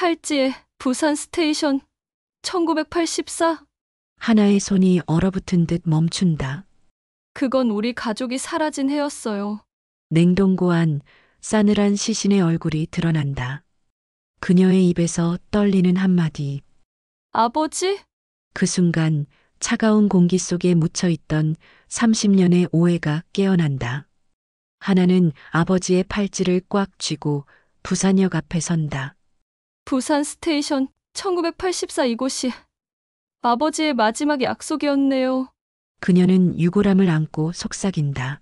팔찌에 부산 스테이션 1984? 하나의 손이 얼어붙은 듯 멈춘다. 그건 우리 가족이 사라진 해였어요. 냉동고 안 싸늘한 시신의 얼굴이 드러난다. 그녀의 입에서 떨리는 한마디. 아버지? 그 순간 차가운 공기 속에 묻혀있던 30년의 오해가 깨어난다. 하나는 아버지의 팔찌를 꽉 쥐고 부산역 앞에 선다. 부산 스테이션 1984 이곳이 아버지의 마지막 약속이었네요. 그녀는 유골함을 안고 속삭인다.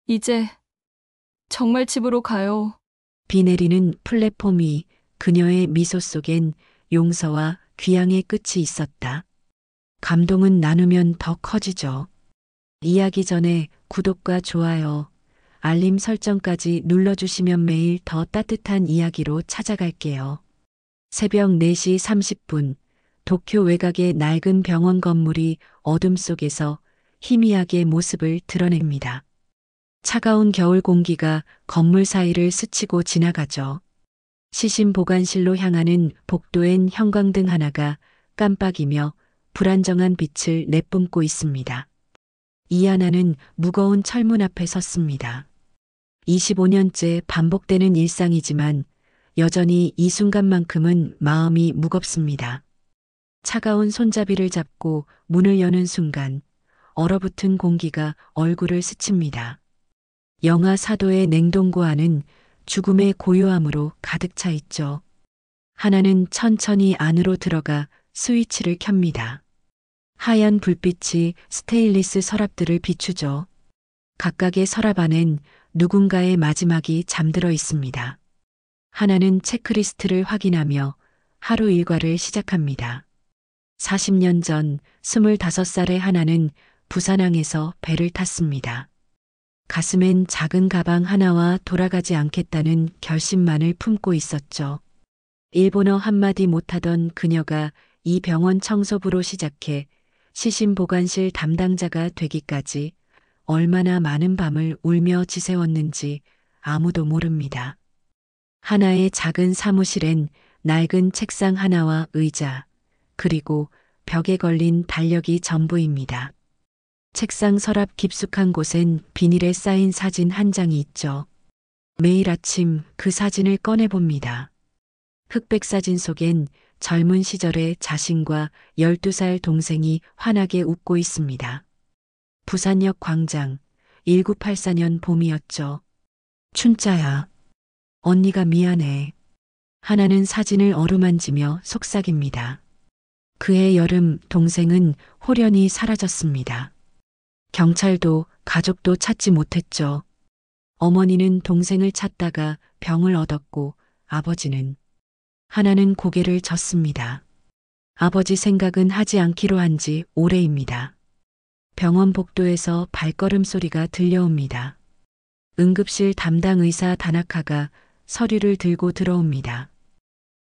이제 정말 집으로 가요. 비 내리는 플랫폼 위 그녀의 미소 속엔 용서와 귀향의 끝이 있었다. 감동은 나누면 더 커지죠. 이야기 전에 구독과 좋아요, 알림 설정까지 눌러주시면 매일 더 따뜻한 이야기로 찾아갈게요. 새벽 4시 30분, 도쿄 외곽의 낡은 병원 건물이 어둠 속에서 희미하게 모습을 드러냅니다. 차가운 겨울 공기가 건물 사이를 스치고 지나가죠. 시신 보관실로 향하는 복도엔 형광등 하나가 깜빡이며 불안정한 빛을 내뿜고 있습니다. 이하나는 무거운 철문 앞에 섰습니다. 25년째 반복되는 일상이지만 여전히 이 순간만큼은 마음이 무겁습니다. 차가운 손잡이를 잡고 문을 여는 순간 얼어붙은 공기가 얼굴을 스칩니다. 영하 4도의 냉동고 안은 죽음의 고요함으로 가득 차 있죠. 하나는 천천히 안으로 들어가 스위치를 켭니다. 하얀 불빛이 스테인리스 서랍들을 비추죠. 각각의 서랍 안엔 누군가의 마지막이 잠들어 있습니다. 하나는 체크리스트를 확인하며 하루 일과를 시작합니다. 40년 전 25살의 하나는 부산항에서 배를 탔습니다. 가슴엔 작은 가방 하나와 돌아가지 않겠다는 결심만을 품고 있었죠. 일본어 한마디 못하던 그녀가 이 병원 청소부로 시작해 시신 보관실 담당자가 되기까지 얼마나 많은 밤을 울며 지새웠는지 아무도 모릅니다. 하나의 작은 사무실엔 낡은 책상 하나와 의자, 그리고 벽에 걸린 달력이 전부입니다. 책상 서랍 깊숙한 곳엔 비닐에 쌓인 사진 한 장이 있죠. 매일 아침 그 사진을 꺼내봅니다. 흑백 사진 속엔 젊은 시절의 자신과 12살 동생이 환하게 웃고 있습니다. 부산역 광장, 1984년 봄이었죠. 춘자야, 언니가 미안해. 하나는 사진을 어루만지며 속삭입니다. 그해 여름 동생은 홀연히 사라졌습니다. 경찰도 가족도 찾지 못했죠. 어머니는 동생을 찾다가 병을 얻었고 아버지는 하나는 고개를 젓습니다. 아버지 생각은 하지 않기로 한 지 오래입니다. 병원 복도에서 발걸음 소리가 들려옵니다. 응급실 담당 의사 다나카가 서류를 들고 들어옵니다.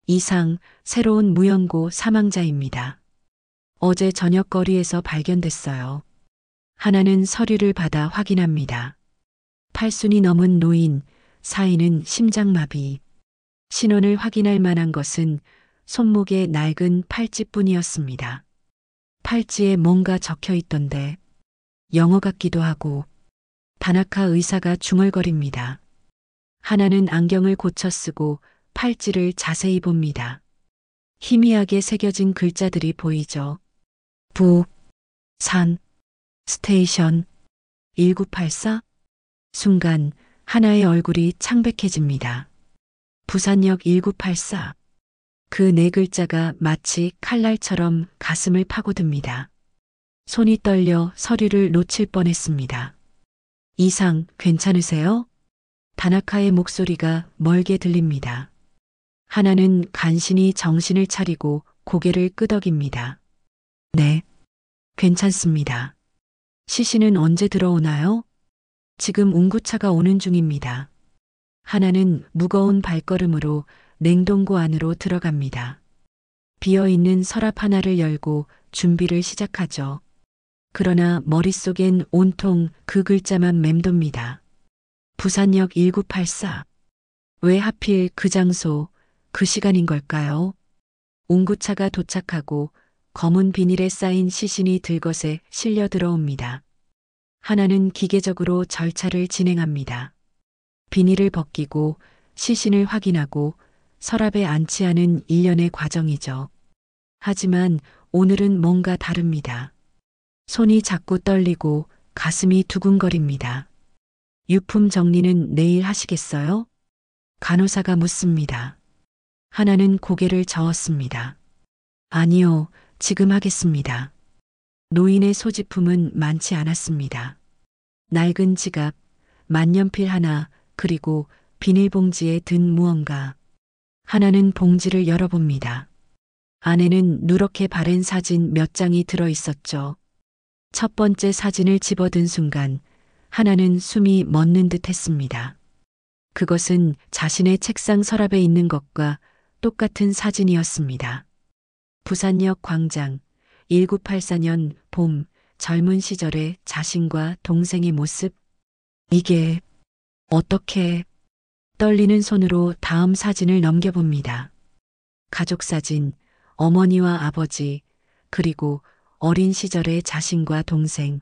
이상 새로운 무연고 사망자입니다. 어제 저녁 거리에서 발견됐어요. 하나는 서류를 받아 확인합니다. 8순이 넘은 노인, 사인은 심장마비. 신원을 확인할 만한 것은 손목의 낡은 팔찌뿐이었습니다. 팔찌에 뭔가 적혀 있던데 영어 같기도 하고. 다나카 의사가 중얼거립니다. 하나는 안경을 고쳐 쓰고 팔찌를 자세히 봅니다. 희미하게 새겨진 글자들이 보이죠. 부, 산, 스테이션, 1984? 순간 하나의 얼굴이 창백해집니다. 부산역 1984. 그 네 글자가 마치 칼날처럼 가슴을 파고듭니다. 손이 떨려 서류를 놓칠 뻔했습니다. 이상 괜찮으세요? 다나카의 목소리가 멀게 들립니다. 하나는 간신히 정신을 차리고 고개를 끄덕입니다. 네, 괜찮습니다. 시신은 언제 들어오나요? 지금 운구차가 오는 중입니다. 하나는 무거운 발걸음으로 냉동고 안으로 들어갑니다. 비어있는 서랍 하나를 열고 준비를 시작하죠. 그러나 머릿속엔 온통 그 글자만 맴돕니다. 부산역 1984. 왜 하필 그 장소, 그 시간인 걸까요? 옹구차가 도착하고 검은 비닐에 쌓인 시신이 들것에 실려 들어옵니다. 하나는 기계적으로 절차를 진행합니다. 비닐을 벗기고 시신을 확인하고 서랍에 안치하는 일련의 과정이죠. 하지만 오늘은 뭔가 다릅니다. 손이 자꾸 떨리고 가슴이 두근거립니다. 유품 정리는 내일 하시겠어요? 간호사가 묻습니다. 하나는 고개를 저었습니다. 아니요, 지금 하겠습니다. 노인의 소지품은 많지 않았습니다. 낡은 지갑, 만년필 하나, 그리고 비닐봉지에 든 무언가. 하나는 봉지를 열어봅니다. 안에는 누렇게 바랜 사진 몇 장이 들어 있었죠. 첫 번째 사진을 집어든 순간 하나는 숨이 멎는 듯 했습니다. 그것은 자신의 책상 서랍에 있는 것과 똑같은 사진이었습니다. 부산역 광장, 1984년 봄, 젊은 시절의 자신과 동생의 모습. 이게 어떻게... 떨리는 손으로 다음 사진을 넘겨봅니다. 가족 사진, 어머니와 아버지, 그리고 어린 시절의 자신과 동생.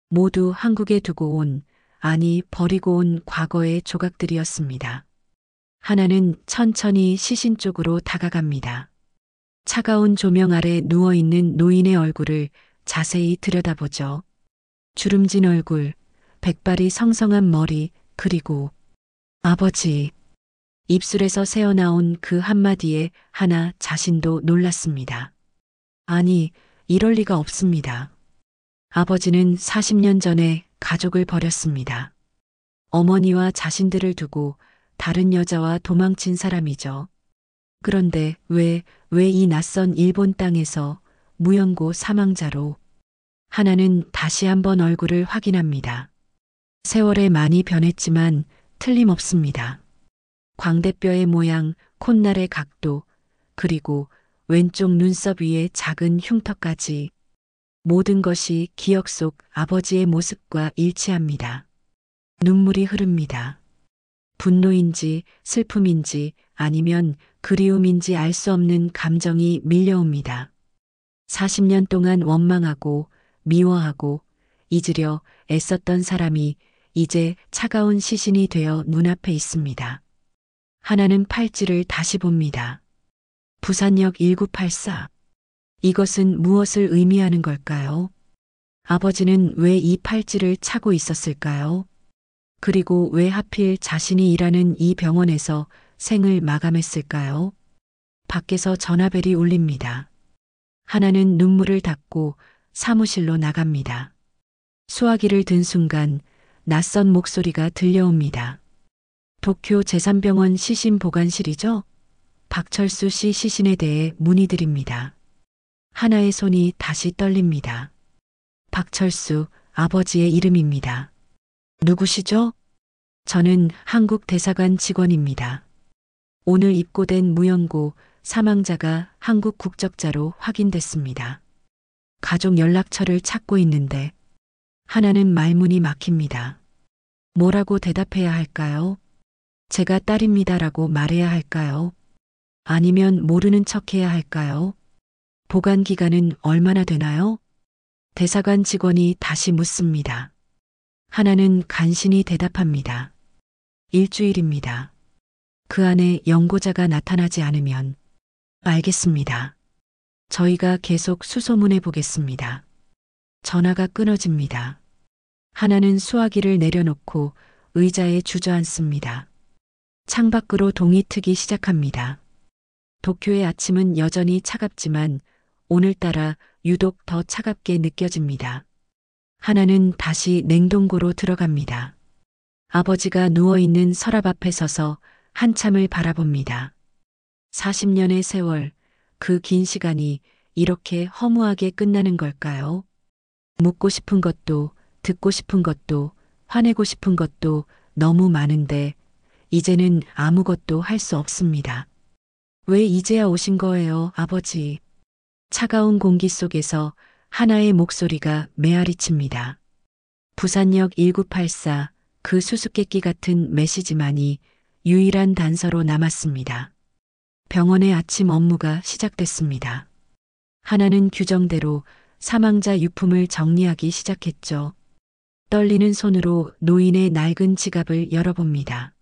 모두 한국에 두고 온, 아니 버리고 온 과거의 조각들이었습니다. 하나는 천천히 시신 쪽으로 다가갑니다. 차가운 조명 아래 누워있는 노인의 얼굴을 자세히 들여다보죠. 주름진 얼굴, 백발이 성성한 머리, 그리고 아버지. 입술에서 새어나온 그 한마디에 하나 자신도 놀랐습니다. 아니, 이럴 리가 없습니다. 아버지는 40년 전에 가족을 버렸습니다. 어머니와 자신들을 두고 다른 여자와 도망친 사람이죠. 그런데 왜 이 낯선 일본 땅에서 무연고 사망자로. 하나는 다시 한번 얼굴을 확인합니다. 세월에 많이 변했지만 틀림없습니다. 광대뼈의 모양, 콧날의 각도, 그리고 왼쪽 눈썹 위에 작은 흉터까지. 모든 것이 기억 속 아버지의 모습과 일치합니다. 눈물이 흐릅니다. 분노인지 슬픔인지 아니면 그리움인지 알 수 없는 감정이 밀려옵니다. 40년 동안 원망하고 미워하고 잊으려 애썼던 사람이 이제 차가운 시신이 되어 눈앞에 있습니다. 하나는 팔찌를 다시 봅니다. 부산역 1984. 이것은 무엇을 의미하는 걸까요? 아버지는 왜 이 팔찌를 차고 있었을까요? 그리고 왜 하필 자신이 일하는 이 병원에서 생을 마감했을까요? 밖에서 전화벨이 울립니다. 하나는 눈물을 닦고 사무실로 나갑니다. 수화기를 든 순간 낯선 목소리가 들려옵니다. 도쿄 제3병원 시신 보관실이죠? 박철수 씨 시신에 대해 문의드립니다. 하나의 손이 다시 떨립니다. 박철수, 아버지의 이름입니다. 누구시죠? 저는 한국 대사관 직원입니다. 오늘 입고된 무연고 사망자가 한국 국적자로 확인됐습니다. 가족 연락처를 찾고 있는데 하나는 말문이 막힙니다. 뭐라고 대답해야 할까요? 제가 딸입니다라고 말해야 할까요? 아니면 모르는 척해야 할까요? 보관 기간은 얼마나 되나요? 대사관 직원이 다시 묻습니다. 하나는 간신히 대답합니다. 일주일입니다. 그 안에 연고자가 나타나지 않으면. 알겠습니다. 저희가 계속 수소문해 보겠습니다. 전화가 끊어집니다. 하나는 수화기를 내려놓고 의자에 주저앉습니다. 창밖으로 동이 트기 시작합니다. 도쿄의 아침은 여전히 차갑지만 오늘따라 유독 더 차갑게 느껴집니다. 하나는 다시 냉동고로 들어갑니다. 아버지가 누워있는 서랍 앞에 서서 한참을 바라봅니다. 40년의 세월, 그 긴 시간이 이렇게 허무하게 끝나는 걸까요? 묻고 싶은 것도, 듣고 싶은 것도, 화내고 싶은 것도 너무 많은데 이제는 아무것도 할 수 없습니다. 왜 이제야 오신 거예요, 아버지? 차가운 공기 속에서 하나의 목소리가 메아리칩니다. 부산역 1984, 그 수수께끼 같은 메시지만이 유일한 단서로 남았습니다. 병원의 아침 업무가 시작됐습니다. 하나는 규정대로 사망자 유품을 정리하기 시작했죠. 떨리는 손으로 노인의 낡은 지갑을 열어봅니다.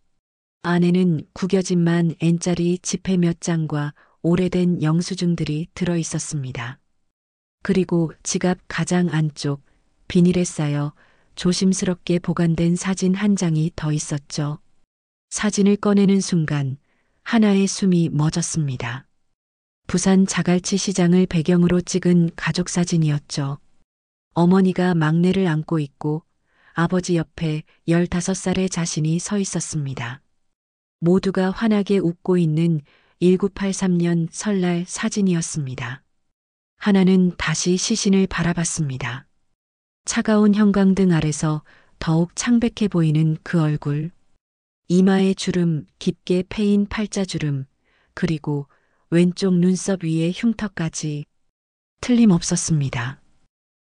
안에는 구겨진만 N짜리 지폐 몇 장과 오래된 영수증들이 들어 있었습니다. 그리고 지갑 가장 안쪽 비닐에 쌓여 조심스럽게 보관된 사진 한 장이 더 있었죠. 사진을 꺼내는 순간 하나의 숨이 멎었습니다. 부산 자갈치 시장을 배경으로 찍은 가족 사진이었죠. 어머니가 막내를 안고 있고 아버지 옆에 15살의 자신이 서 있었습니다. 모두가 환하게 웃고 있는 1983년 설날 사진이었습니다. 하나는 다시 시신을 바라봤습니다. 차가운 형광등 아래서 더욱 창백해 보이는 그 얼굴. 이마에 주름, 깊게 패인 팔자주름, 그리고 왼쪽 눈썹 위에 흉터까지 틀림없었습니다.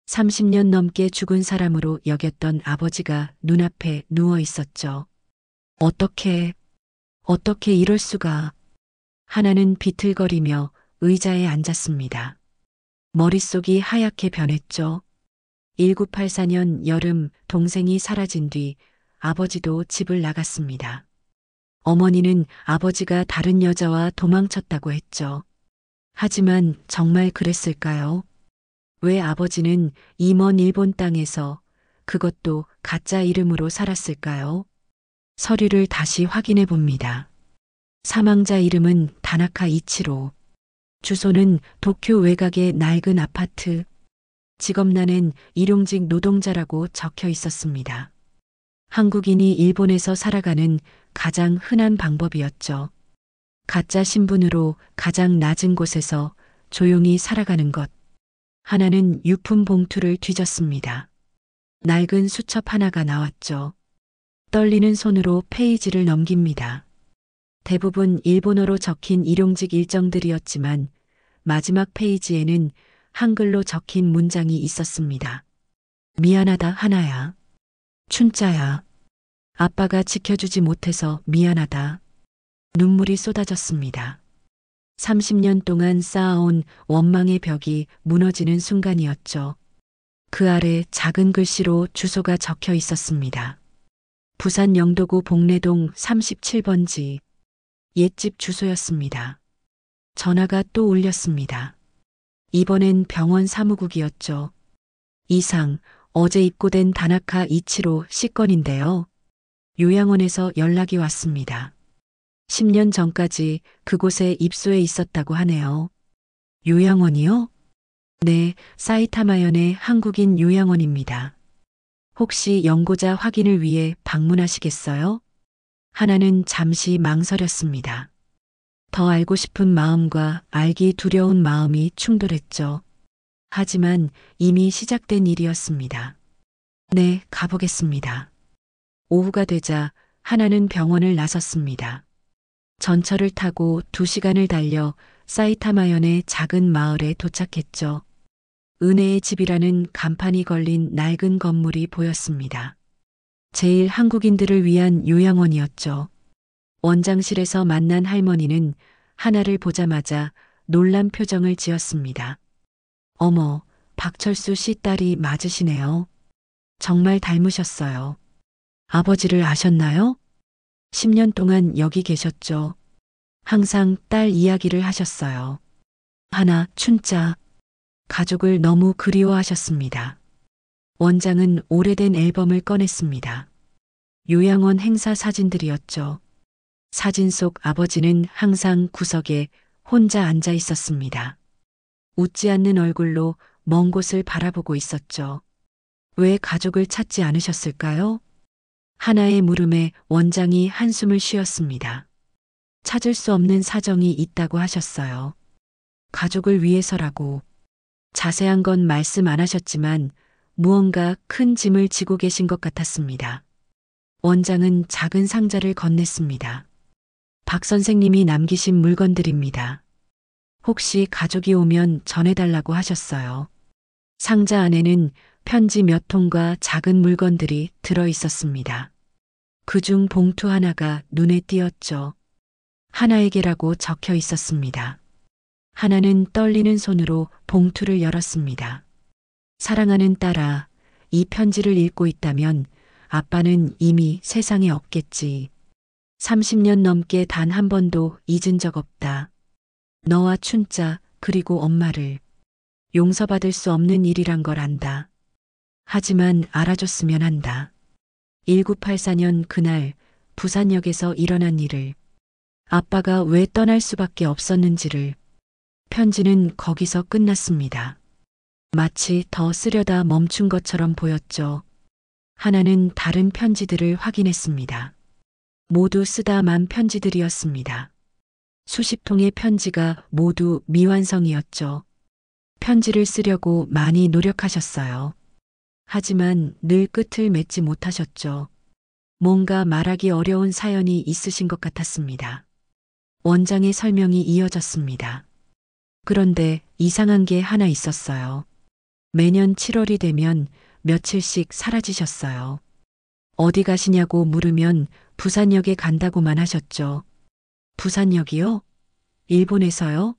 30년 넘게 죽은 사람으로 여겼던 아버지가 눈앞에 누워 있었죠. 어떻게 이럴 수가. 하나는 비틀거리며 의자에 앉았습니다. 머릿속이 하얗게 변했죠. 1984년 여름 동생이 사라진 뒤 아버지도 집을 나갔습니다. 어머니는 아버지가 다른 여자와 도망쳤다고 했죠. 하지만 정말 그랬을까요? 왜 아버지는 이 먼 일본 땅에서 그것도 가짜 이름으로 살았을까요? 서류를 다시 확인해 봅니다. 사망자 이름은 다나카 이치로. 주소는 도쿄 외곽의 낡은 아파트. 직업란엔 일용직 노동자라고 적혀 있었습니다. 한국인이 일본에서 살아가는 가장 흔한 방법이었죠. 가짜 신분으로 가장 낮은 곳에서 조용히 살아가는 것. 하나는 유품 봉투를 뒤졌습니다. 낡은 수첩 하나가 나왔죠. 떨리는 손으로 페이지를 넘깁니다. 대부분 일본어로 적힌 일용직 일정들이었지만 마지막 페이지에는 한글로 적힌 문장이 있었습니다. 미안하다 하나야. 춘자야. 아빠가 지켜주지 못해서 미안하다. 눈물이 쏟아졌습니다. 30년 동안 쌓아온 원망의 벽이 무너지는 순간이었죠. 그 아래 작은 글씨로 주소가 적혀 있었습니다. 부산 영도구 복례동 37번지. 옛집 주소였습니다. 전화가 또 울렸습니다. 이번엔 병원 사무국이었죠. 이상, 어제 입고된 다나카 이치로 씨건인데요. 요양원에서 연락이 왔습니다. 10년 전까지 그곳에 입소해 있었다고 하네요. 요양원이요? 네, 사이타마현의 한국인 요양원입니다. 혹시 연고자 확인을 위해 방문하시겠어요? 하나는 잠시 망설였습니다. 더 알고 싶은 마음과 알기 두려운 마음이 충돌했죠. 하지만 이미 시작된 일이었습니다. 네, 가보겠습니다. 오후가 되자 하나는 병원을 나섰습니다. 전철을 타고 2시간을 달려 사이타마현의 작은 마을에 도착했죠. 은혜의 집이라는 간판이 걸린 낡은 건물이 보였습니다. 제일 한국인들을 위한 요양원이었죠. 원장실에서 만난 할머니는 하나를 보자마자 놀란 표정을 지었습니다. 어머, 박철수 씨 딸이 맞으시네요. 정말 닮으셨어요. 아버지를 아셨나요? 10년 동안 여기 계셨죠. 항상 딸 이야기를 하셨어요. 하나, 춘자. 가족을 너무 그리워하셨습니다. 원장은 오래된 앨범을 꺼냈습니다. 요양원 행사 사진들이었죠. 사진 속 아버지는 항상 구석에 혼자 앉아 있었습니다. 웃지 않는 얼굴로 먼 곳을 바라보고 있었죠. 왜 가족을 찾지 않으셨을까요? 하나의 물음에 원장이 한숨을 쉬었습니다. 찾을 수 없는 사정이 있다고 하셨어요. 가족을 위해서라고. 자세한 건 말씀 안 하셨지만 무언가 큰 짐을 지고 계신 것 같았습니다. 원장은 작은 상자를 건넸습니다. 박 선생님이 남기신 물건들입니다. 혹시 가족이 오면 전해달라고 하셨어요. 상자 안에는 편지 몇 통과 작은 물건들이 들어 있었습니다. 그중 봉투 하나가 눈에 띄었죠. 하나에게라고 적혀 있었습니다. 하나는 떨리는 손으로 봉투를 열었습니다. 사랑하는 딸아, 이 편지를 읽고 있다면 아빠는 이미 세상에 없겠지. 30년 넘게 단 한 번도 잊은 적 없다. 너와 춘자 그리고 엄마를 용서받을 수 없는 일이란 걸 안다. 하지만 알아줬으면 한다. 1984년 그날 부산역에서 일어난 일을, 아빠가 왜 떠날 수밖에 없었는지를. 편지는 거기서 끝났습니다. 마치 더 쓰려다 멈춘 것처럼 보였죠. 하나는 다른 편지들을 확인했습니다. 모두 쓰다만 편지들이었습니다. 수십 통의 편지가 모두 미완성이었죠. 편지를 쓰려고 많이 노력하셨어요. 하지만 늘 끝을 맺지 못하셨죠. 뭔가 말하기 어려운 사연이 있으신 것 같았습니다. 원장의 설명이 이어졌습니다. 그런데 이상한 게 하나 있었어요. 매년 7월이 되면 며칠씩 사라지셨어요. 어디 가시냐고 물으면 부산역에 간다고만 하셨죠. 부산역이요? 일본에서요?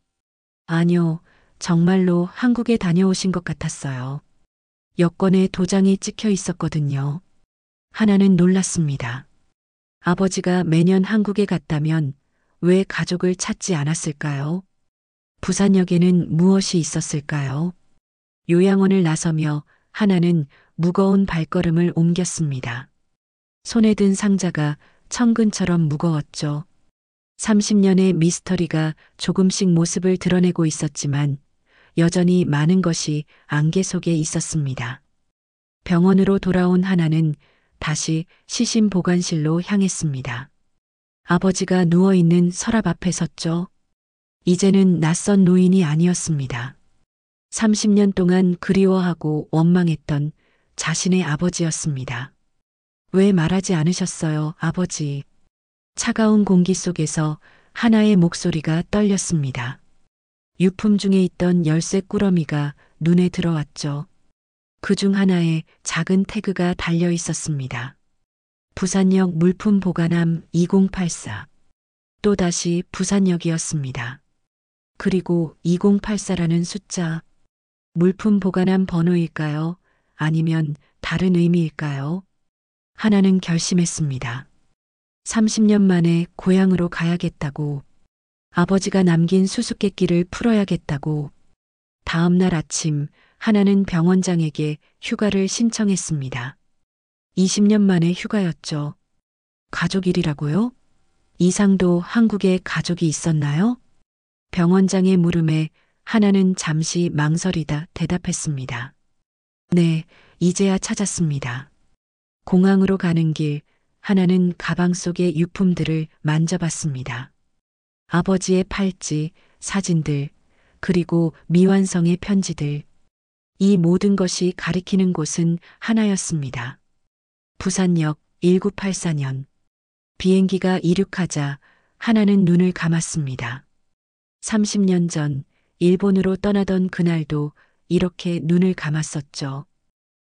아니요, 정말로 한국에 다녀오신 것 같았어요. 여권에 도장이 찍혀 있었거든요. 하나는 놀랐습니다. 아버지가 매년 한국에 갔다면 왜 가족을 찾지 않았을까요? 부산역에는 무엇이 있었을까요? 요양원을 나서며 하나는 무거운 발걸음을 옮겼습니다. 손에 든 상자가 천근처럼 무거웠죠. 30년의 미스터리가 조금씩 모습을 드러내고 있었지만 여전히 많은 것이 안개 속에 있었습니다. 병원으로 돌아온 하나는 다시 시신 보관실로 향했습니다. 아버지가 누워있는 서랍 앞에 섰죠. 이제는 낯선 노인이 아니었습니다. 30년 동안 그리워하고 원망했던 자신의 아버지였습니다. 왜 말하지 않으셨어요, 아버지? 차가운 공기 속에서 하나의 목소리가 떨렸습니다. 유품 중에 있던 열쇠 꾸러미가 눈에 들어왔죠. 그중 하나에 작은 태그가 달려 있었습니다. 부산역 물품 보관함 2084. 또다시 부산역이었습니다. 그리고 2084라는 숫자. 물품 보관함 번호일까요? 아니면 다른 의미일까요? 하나는 결심했습니다. 30년 만에 고향으로 가야겠다고, 아버지가 남긴 수수께끼를 풀어야겠다고. 다음 날 아침 하나는 병원장에게 휴가를 신청했습니다. 20년 만에 휴가였죠. 가족 일이라고요? 이상도 한국에 가족이 있었나요? 병원장의 물음에 하나는 잠시 망설이다 대답했습니다. 네, 이제야 찾았습니다. 공항으로 가는 길, 하나는 가방 속의 유품들을 만져봤습니다. 아버지의 팔찌, 사진들, 그리고 미완성의 편지들. 이 모든 것이 가리키는 곳은 하나였습니다. 부산역 1984년. 비행기가 이륙하자 하나는 눈을 감았습니다. 30년 전 일본으로 떠나던 그날도 이렇게 눈을 감았었죠.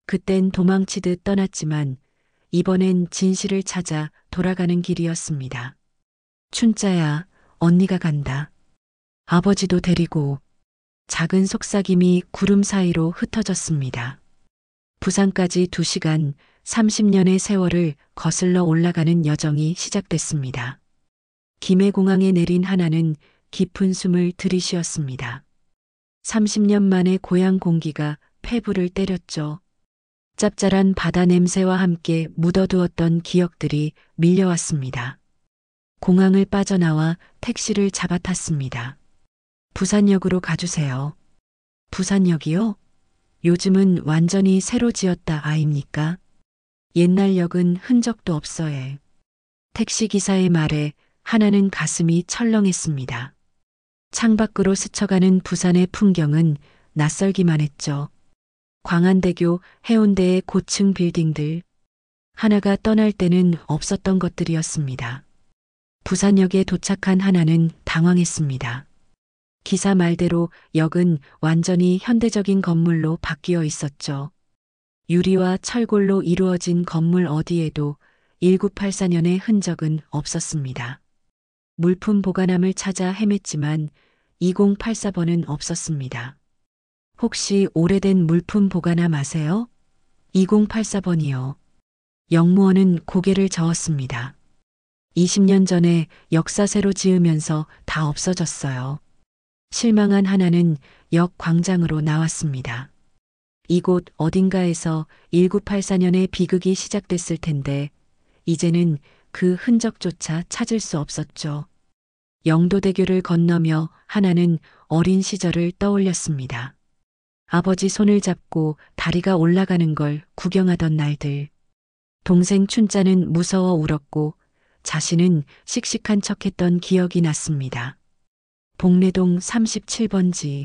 그땐 도망치듯 떠났지만 이번엔 진실을 찾아 돌아가는 길이었습니다. 춘자야, 언니가 간다. 아버지도 데리고. 작은 속삭임이 구름 사이로 흩어졌습니다. 부산까지 2시간, 30년의 세월을 거슬러 올라가는 여정이 시작됐습니다. 김해공항에 내린 하나는 깊은 숨을 들이쉬었습니다. 30년 만에 고향 공기가 폐부를 때렸죠. 짭짤한 바다 냄새와 함께 묻어두었던 기억들이 밀려왔습니다. 공항을 빠져나와 택시를 잡아탔습니다. 부산역으로 가주세요. 부산역이요? 요즘은 완전히 새로 지었다 아입니까? 옛날 역은 흔적도 없어요. 택시기사의 말에 하나는 가슴이 철렁했습니다. 창밖으로 스쳐가는 부산의 풍경은 낯설기만 했죠. 광안대교, 해운대의 고층 빌딩들. 하나가 떠날 때는 없었던 것들이었습니다. 부산역에 도착한 하나는 당황했습니다. 기사 말대로 역은 완전히 현대적인 건물로 바뀌어 있었죠. 유리와 철골로 이루어진 건물 어디에도 1984년의 흔적은 없었습니다. 물품 보관함을 찾아 헤맸지만 2084번은 없었습니다. 혹시 오래된 물품 보관함 아세요? 2084번이요. 영무원은 고개를 저었습니다. 20년 전에 역사새로 지으면서 다 없어졌어요. 실망한 하나는 역 광장으로 나왔습니다. 이곳 어딘가에서 1984년에 비극이 시작됐을 텐데 이제는 그 흔적조차 찾을 수 없었죠. 영도대교를 건너며 하나는 어린 시절을 떠올렸습니다. 아버지 손을 잡고 다리가 올라가는 걸 구경하던 날들. 동생 춘자는 무서워 울었고 자신은 씩씩한 척했던 기억이 났습니다. 복례동 37번지.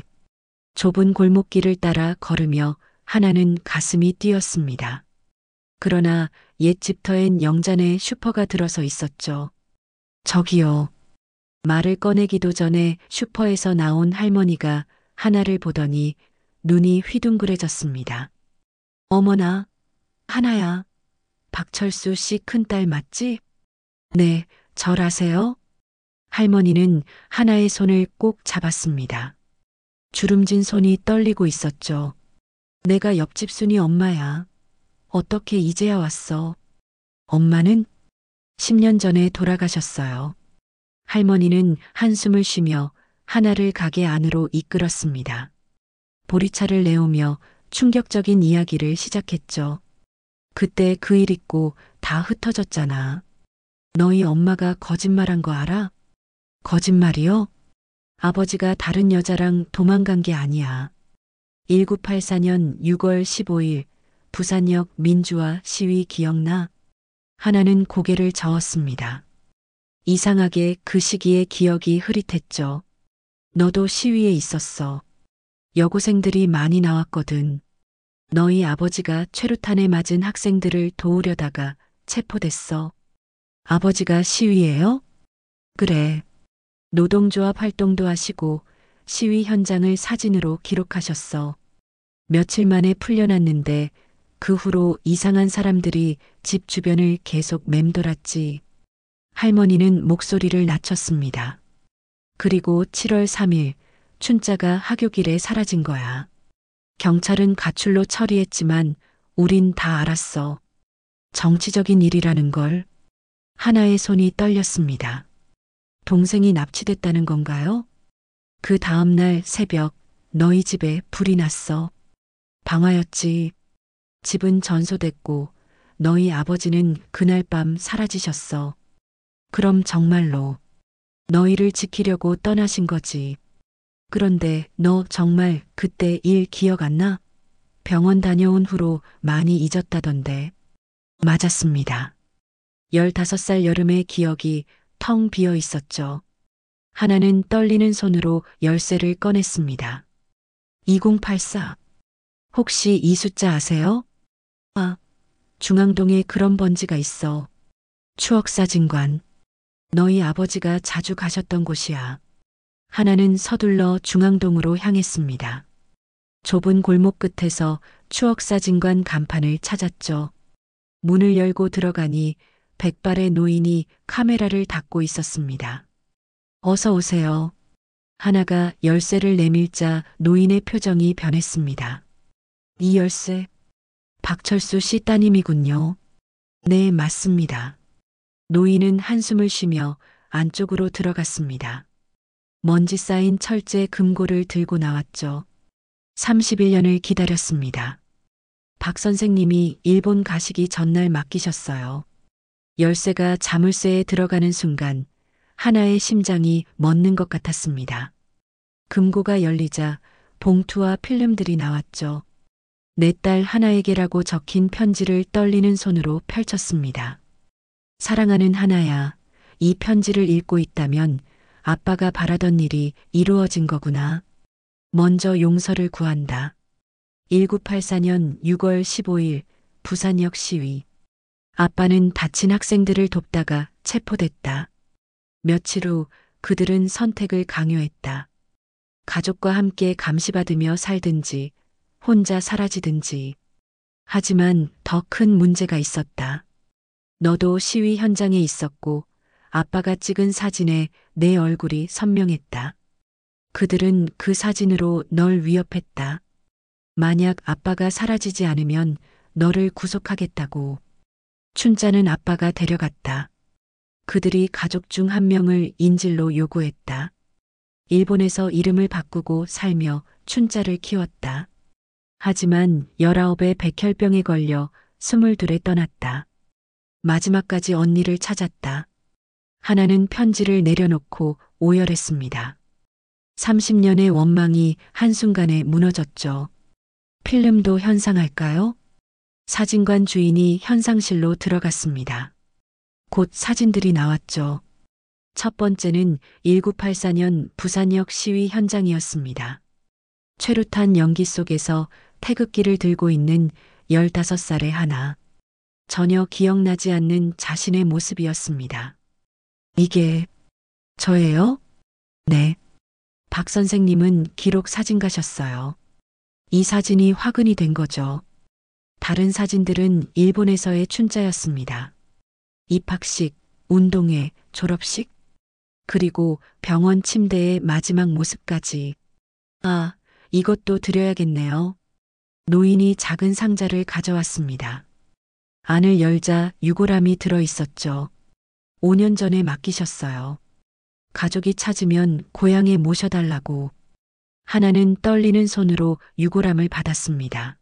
좁은 골목길을 따라 걸으며 하나는 가슴이 뛰었습니다. 그러나 옛 집터엔 영잔의 슈퍼가 들어서 있었죠. 저기요. 말을 꺼내기도 전에 슈퍼에서 나온 할머니가 하나를 보더니 눈이 휘둥그레졌습니다. 어머나, 하나야. 박철수 씨 큰딸 맞지? 네, 절 아세요? 할머니는 하나의 손을 꼭 잡았습니다. 주름진 손이 떨리고 있었죠. 내가 옆집 순이 엄마야. 어떻게 이제야 왔어? 엄마는 10년 전에 돌아가셨어요. 할머니는 한숨을 쉬며 하나를 가게 안으로 이끌었습니다. 보리차를 내오며 충격적인 이야기를 시작했죠. 그때 그 일 있고 다 흩어졌잖아. 너희 엄마가 거짓말한 거 알아? 거짓말이요? 아버지가 다른 여자랑 도망간 게 아니야. 1984년 6월 15일 부산역 민주화 시위 기억나? 하나는 고개를 저었습니다. 이상하게 그 시기에 기억이 흐릿했죠. 너도 시위에 있었어. 여고생들이 많이 나왔거든. 너희 아버지가 최루탄에 맞은 학생들을 도우려다가 체포됐어. 아버지가 시위예요? 그래. 노동조합 활동도 하시고 시위 현장을 사진으로 기록하셨어. 며칠 만에 풀려났는데 그 후로 이상한 사람들이 집 주변을 계속 맴돌았지. 할머니는 목소리를 낮췄습니다. 그리고 7월 3일 춘자가 하교길에 사라진 거야. 경찰은 가출로 처리했지만 우린 다 알았어. 정치적인 일이라는 걸. 하나의 손이 떨렸습니다. 동생이 납치됐다는 건가요? 그 다음날 새벽 너희 집에 불이 났어. 방화였지. 집은 전소됐고 너희 아버지는 그날 밤 사라지셨어. 그럼 정말로 너희를 지키려고 떠나신 거지. 그런데 너 정말 그때 일 기억 안 나? 병원 다녀온 후로 많이 잊었다던데. 맞았습니다. 15살 여름의 기억이 텅 비어 있었죠. 하나는 떨리는 손으로 열쇠를 꺼냈습니다. 2084. 혹시 이 숫자 아세요? 아, 중앙동에 그런 번지가 있어. 추억사진관. 너희 아버지가 자주 가셨던 곳이야. 하나는 서둘러 중앙동으로 향했습니다. 좁은 골목 끝에서 추억사진관 간판을 찾았죠. 문을 열고 들어가니 백발의 노인이 카메라를 닫고 있었습니다. 어서 오세요. 하나가 열쇠를 내밀자 노인의 표정이 변했습니다. 이 열쇠, 박철수 씨 따님이군요. 네, 맞습니다. 노인은 한숨을 쉬며 안쪽으로 들어갔습니다. 먼지 쌓인 철제 금고를 들고 나왔죠. 31년을 기다렸습니다. 박 선생님이 일본 가시기 전날 맡기셨어요. 열쇠가 자물쇠에 들어가는 순간 하나의 심장이 멎는 것 같았습니다. 금고가 열리자 봉투와 필름들이 나왔죠. 내 딸 하나에게라고 적힌 편지를 떨리는 손으로 펼쳤습니다. 사랑하는 하나야, 이 편지를 읽고 있다면 아빠가 바라던 일이 이루어진 거구나. 먼저 용서를 구한다. 1984년 6월 15일 부산역 시위. 아빠는 다친 학생들을 돕다가 체포됐다. 며칠 후 그들은 선택을 강요했다. 가족과 함께 감시받으며 살든지 혼자 사라지든지. 하지만 더 큰 문제가 있었다. 너도 시위 현장에 있었고 아빠가 찍은 사진에 내 얼굴이 선명했다. 그들은 그 사진으로 널 위협했다. 만약 아빠가 사라지지 않으면 너를 구속하겠다고. 춘자는 아빠가 데려갔다. 그들이 가족 중 한 명을 인질로 요구했다. 일본에서 이름을 바꾸고 살며 춘자를 키웠다. 하지만 19에 백혈병에 걸려 22에 떠났다. 마지막까지 언니를 찾았다. 하나는 편지를 내려놓고 오열했습니다. 30년의 원망이 한순간에 무너졌죠. 필름도 현상할까요? 사진관 주인이 현상실로 들어갔습니다. 곧 사진들이 나왔죠. 첫 번째는 1984년 부산역 시위 현장이었습니다. 최루탄 연기 속에서 태극기를 들고 있는 15살의 하나. 전혀 기억나지 않는 자신의 모습이었습니다. 이게 저예요? 네. 박 선생님은 기록 사진가셨어요. 이 사진이 화근이 된 거죠. 다른 사진들은 일본에서의 춘자였습니다. 입학식, 운동회, 졸업식, 그리고 병원 침대의 마지막 모습까지. 아, 이것도 드려야겠네요. 노인이 작은 상자를 가져왔습니다. 안을 열자 유골함이 들어 있었죠. 5년 전에 맡기셨어요. 가족이 찾으면 고향에 모셔달라고. 하나는 떨리는 손으로 유골함을 받았습니다.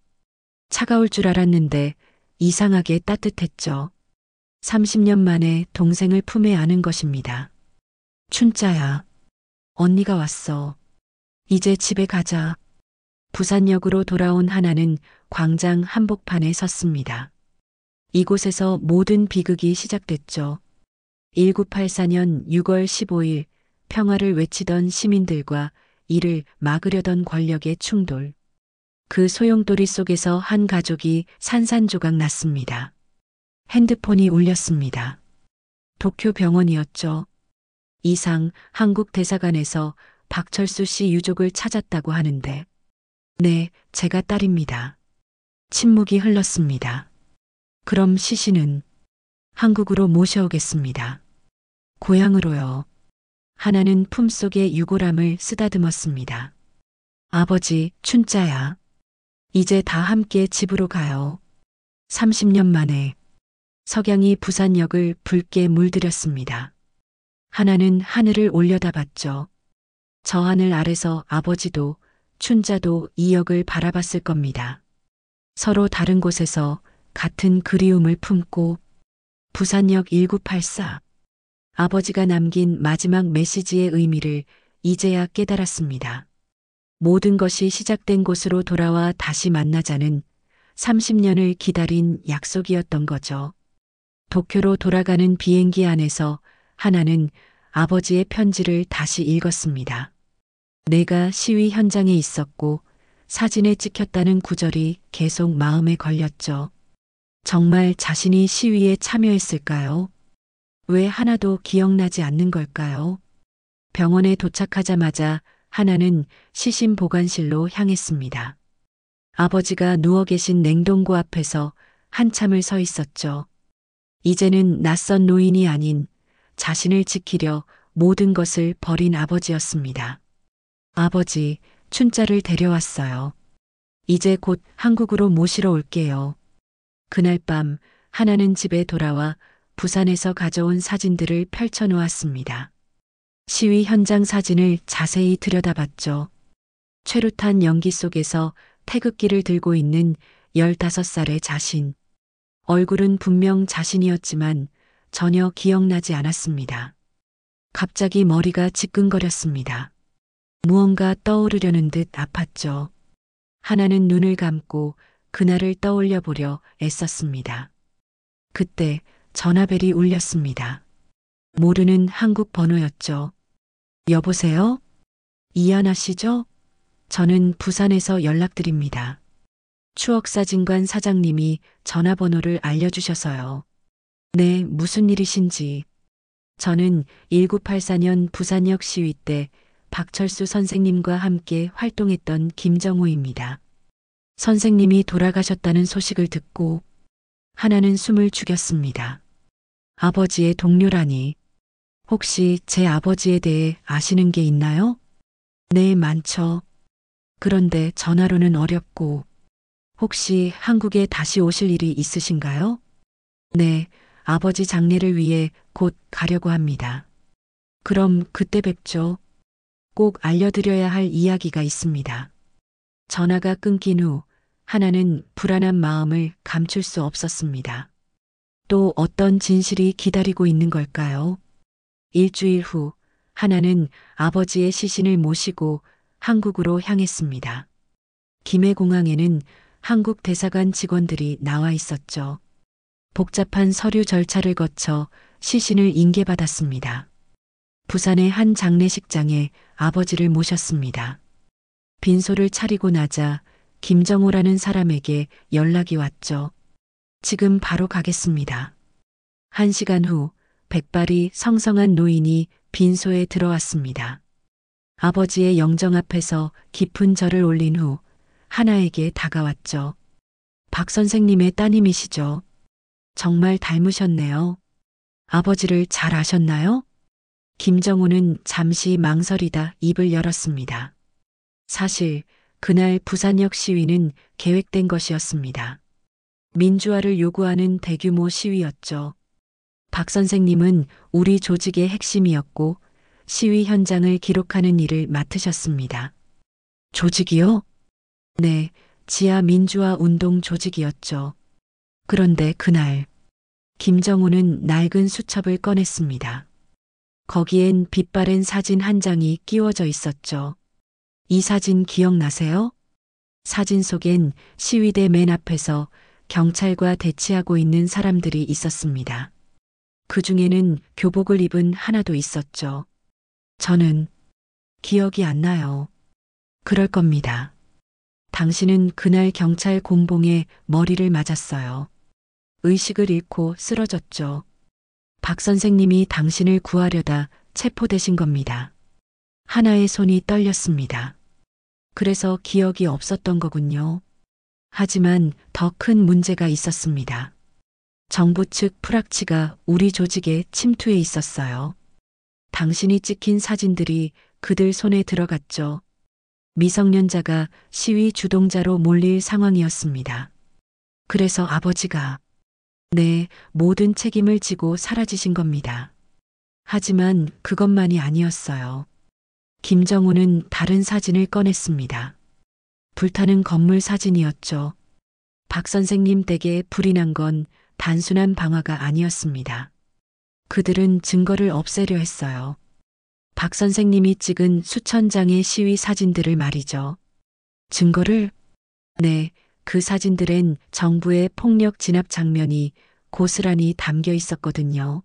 차가울 줄 알았는데 이상하게 따뜻했죠. 30년 만에 동생을 품에 안은 것입니다. 춘자야, 언니가 왔어. 이제 집에 가자. 부산역으로 돌아온 하나는 광장 한복판에 섰습니다. 이곳에서 모든 비극이 시작됐죠. 1984년 6월 15일 평화를 외치던 시민들과 이를 막으려던 권력의 충돌. 그 소용돌이 속에서 한 가족이 산산조각 났습니다. 핸드폰이 울렸습니다. 도쿄 병원이었죠. 이상 한국 대사관에서 박철수 씨 유족을 찾았다고 하는데. 네, 제가 딸입니다. 침묵이 흘렀습니다. 그럼 시신은 한국으로 모셔오겠습니다. 고향으로요. 하나는 품속에 유골함을 쓰다듬었습니다. 아버지, 춘자야. 이제 다 함께 집으로 가요. 30년 만에 석양이 부산역을 붉게 물들였습니다. 하나는 하늘을 올려다봤죠. 저 하늘 아래서 아버지도 춘자도 이 역을 바라봤을 겁니다. 서로 다른 곳에서 같은 그리움을 품고. 부산역 1984. 아버지가 남긴 마지막 메시지의 의미를 이제야 깨달았습니다. 모든 것이 시작된 곳으로 돌아와 다시 만나자는 30년을 기다린 약속이었던 거죠. 도쿄로 돌아가는 비행기 안에서 하나는 아버지의 편지를 다시 읽었습니다. 내가 시위 현장에 있었고 사진에 찍혔다는 구절이 계속 마음에 걸렸죠. 정말 자신이 시위에 참여했을까요? 왜 하나도 기억나지 않는 걸까요? 병원에 도착하자마자 하나는 시신 보관실로 향했습니다. 아버지가 누워 계신 냉동고 앞에서 한참을 서 있었죠. 이제는 낯선 노인이 아닌 자신을 지키려 모든 것을 버린 아버지였습니다. 아버지, 춘자를 데려왔어요. 이제 곧 한국으로 모시러 올게요. 그날 밤 하나는 집에 돌아와 부산에서 가져온 사진들을 펼쳐놓았습니다. 시위 현장 사진을 자세히 들여다봤죠. 최루탄 연기 속에서 태극기를 들고 있는 15살의 자신. 얼굴은 분명 자신이었지만 전혀 기억나지 않았습니다. 갑자기 머리가 지끈거렸습니다. 무언가 떠오르려는 듯 아팠죠. 하나는 눈을 감고 그날을 떠올려 보려 애썼습니다. 그때 전화벨이 울렸습니다. 모르는 한국 번호였죠. 여보세요? 이하나 씨죠? 저는 부산에서 연락드립니다. 추억사진관 사장님이 전화번호를 알려주셔서요. 네, 무슨 일이신지. 저는 1984년 부산역 시위 때 박철수 선생님과 함께 활동했던 김정호입니다. 선생님이 돌아가셨다는 소식을 듣고 하나는 숨을 죽였습니다. 아버지의 동료라니. 혹시 제 아버지에 대해 아시는 게 있나요? 네, 많죠. 그런데 전화로는 어렵고, 혹시 한국에 다시 오실 일이 있으신가요? 네, 아버지 장례를 위해 곧 가려고 합니다. 그럼 그때 뵙죠. 꼭 알려드려야 할 이야기가 있습니다. 전화가 끊긴 후 하나는 불안한 마음을 감출 수 없었습니다. 또 어떤 진실이 기다리고 있는 걸까요? 일주일 후 하나는 아버지의 시신을 모시고 한국으로 향했습니다. 김해공항에는 한국 대사관 직원들이 나와 있었죠. 복잡한 서류 절차를 거쳐 시신을 인계받았습니다. 부산의 한 장례식장에 아버지를 모셨습니다. 빈소를 차리고 나자 김정호라는 사람에게 연락이 왔죠. 지금 바로 가겠습니다. 1시간 후 백발이 성성한 노인이 빈소에 들어왔습니다. 아버지의 영정 앞에서 깊은 절을 올린 후 하나에게 다가왔죠. 박 선생님의 따님이시죠? 정말 닮으셨네요. 아버지를 잘 아셨나요? 김정호는 잠시 망설이다 입을 열었습니다. 사실 그날 부산역 시위는 계획된 것이었습니다. 민주화를 요구하는 대규모 시위였죠. 박 선생님은 우리 조직의 핵심이었고 시위 현장을 기록하는 일을 맡으셨습니다. 조직이요? 네, 지하 민주화 운동 조직이었죠. 그런데 그날 김정우는 낡은 수첩을 꺼냈습니다. 거기엔 빛바랜 사진 한 장이 끼워져 있었죠. 이 사진 기억나세요? 사진 속엔 시위대 맨 앞에서 경찰과 대치하고 있는 사람들이 있었습니다. 그 중에는 교복을 입은 하나도 있었죠. 저는 기억이 안 나요. 그럴 겁니다. 당신은 그날 경찰 곤봉에 머리를 맞았어요. 의식을 잃고 쓰러졌죠. 박 선생님이 당신을 구하려다 체포되신 겁니다. 하나의 손이 떨렸습니다. 그래서 기억이 없었던 거군요. 하지만 더 큰 문제가 있었습니다. 정부 측 프락치가 우리 조직에 침투해 있었어요. 당신이 찍힌 사진들이 그들 손에 들어갔죠. 미성년자가 시위 주동자로 몰릴 상황이었습니다. 그래서 아버지가 네, 모든 책임을 지고 사라지신 겁니다. 하지만 그것만이 아니었어요. 김정우는 다른 사진을 꺼냈습니다. 불타는 건물 사진이었죠. 박 선생님 댁에 불이 난 건 단순한 방화가 아니었습니다. 그들은 증거를 없애려 했어요. 박 선생님이 찍은 수천 장의 시위 사진들을 말이죠. 증거를? 네, 그 사진들엔 정부의 폭력 진압 장면이 고스란히 담겨 있었거든요.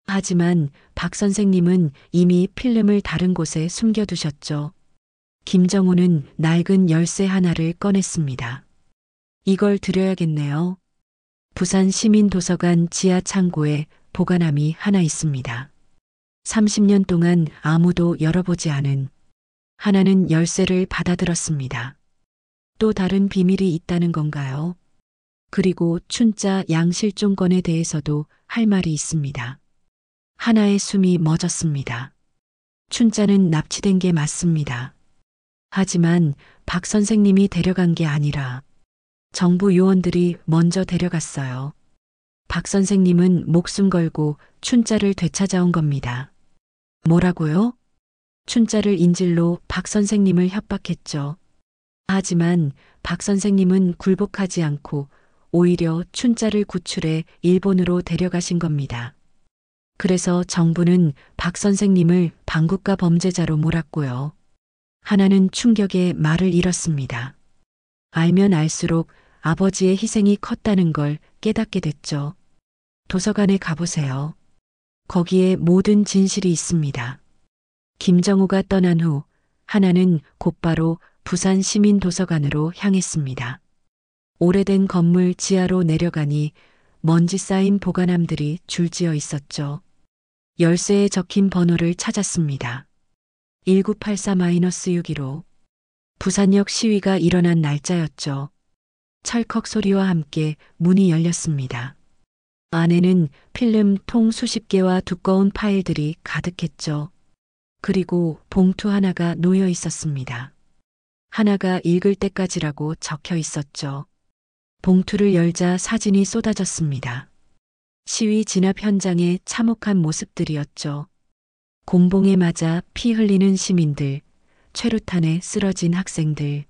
하지만 박 선생님은 이미 필름을 다른 곳에 숨겨두셨죠. 김정우는 낡은 열쇠 하나를 꺼냈습니다. 이걸 드려야겠네요. 부산 시민도서관 지하 창고에 보관함이 하나 있습니다. 30년 동안 아무도 열어보지 않은 하나는 열쇠를 받아들었습니다. 또 다른 비밀이 있다는 건가요? 그리고 춘자 양 실종건에 대해서도 할 말이 있습니다. 하나의 숨이 멎었습니다. 춘자는 납치된 게 맞습니다. 하지만 박 선생님이 데려간 게 아니라 정부 요원들이 먼저 데려갔어요. 박 선생님은 목숨 걸고 춘자를 되찾아온 겁니다. 뭐라고요? 춘자를 인질로 박 선생님을 협박했죠. 하지만 박 선생님은 굴복하지 않고 오히려 춘자를 구출해 일본으로 데려가신 겁니다. 그래서 정부는 박 선생님을 반국가 범죄자로 몰았고요. 하나는 충격에 말을 잃었습니다. 알면 알수록 아버지의 희생이 컸다는 걸 깨닫게 됐죠. 도서관에 가보세요. 거기에 모든 진실이 있습니다. 김정우가 떠난 후 하나는 곧바로 부산 시민도서관으로 향했습니다. 오래된 건물 지하로 내려가니 먼지 쌓인 보관함들이 줄지어 있었죠. 열쇠에 적힌 번호를 찾았습니다. 1984-615. 부산역 시위가 일어난 날짜였죠. 철컥 소리와 함께 문이 열렸습니다. 안에는 필름 통 수십 개와 두꺼운 파일들이 가득했죠. 그리고 봉투 하나가 놓여 있었습니다. 하나가 읽을 때까지라고 적혀 있었죠. 봉투를 열자 사진이 쏟아졌습니다. 시위 진압 현장의 참혹한 모습들이었죠. 곤봉에 맞아 피 흘리는 시민들, 최루탄에 쓰러진 학생들,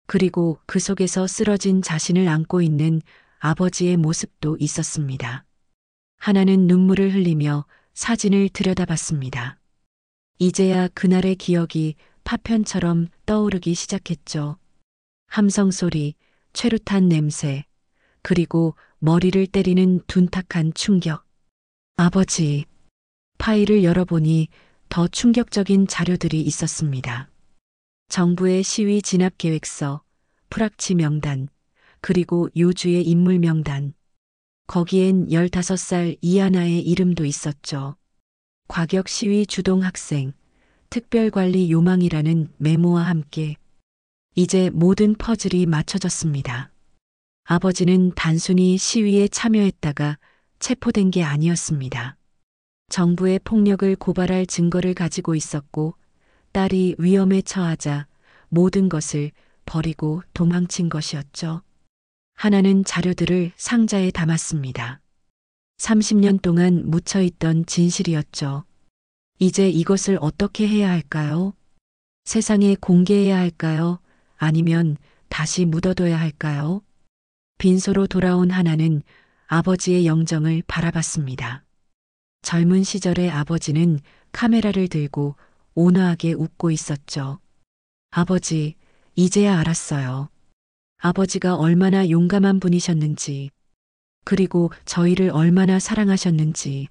그리고 그 속에서 쓰러진 자신을 안고 있는 아버지의 모습도 있었습니다. 하나는 눈물을 흘리며 사진을 들여다봤습니다. 이제야 그날의 기억이 파편처럼 떠오르기 시작했죠. 함성 소리, 최루탄 냄새, 그리고 머리를 때리는 둔탁한 충격. 아버지, 파일을 열어보니 더 충격적인 자료들이 있었습니다. 정부의 시위 진압 계획서, 프락치 명단, 그리고 요주의 인물 명단. 거기엔 15살 이하나의 이름도 있었죠. 과격 시위 주동 학생, 특별관리 요망이라는 메모와 함께 이제 모든 퍼즐이 맞춰졌습니다. 아버지는 단순히 시위에 참여했다가 체포된 게 아니었습니다. 정부의 폭력을 고발할 증거를 가지고 있었고 딸이 위험에 처하자 모든 것을 버리고 도망친 것이었죠. 하나는 자료들을 상자에 담았습니다. 30년 동안 묻혀있던 진실이었죠. 이제 이것을 어떻게 해야 할까요? 세상에 공개해야 할까요? 아니면 다시 묻어둬야 할까요? 빈소로 돌아온 하나는 아버지의 영정을 바라봤습니다. 젊은 시절의 아버지는 카메라를 들고 온화하게 웃고 있었죠. 아버지, 이제야 알았어요. 아버지가 얼마나 용감한 분이셨는지, 그리고 저희를 얼마나 사랑하셨는지.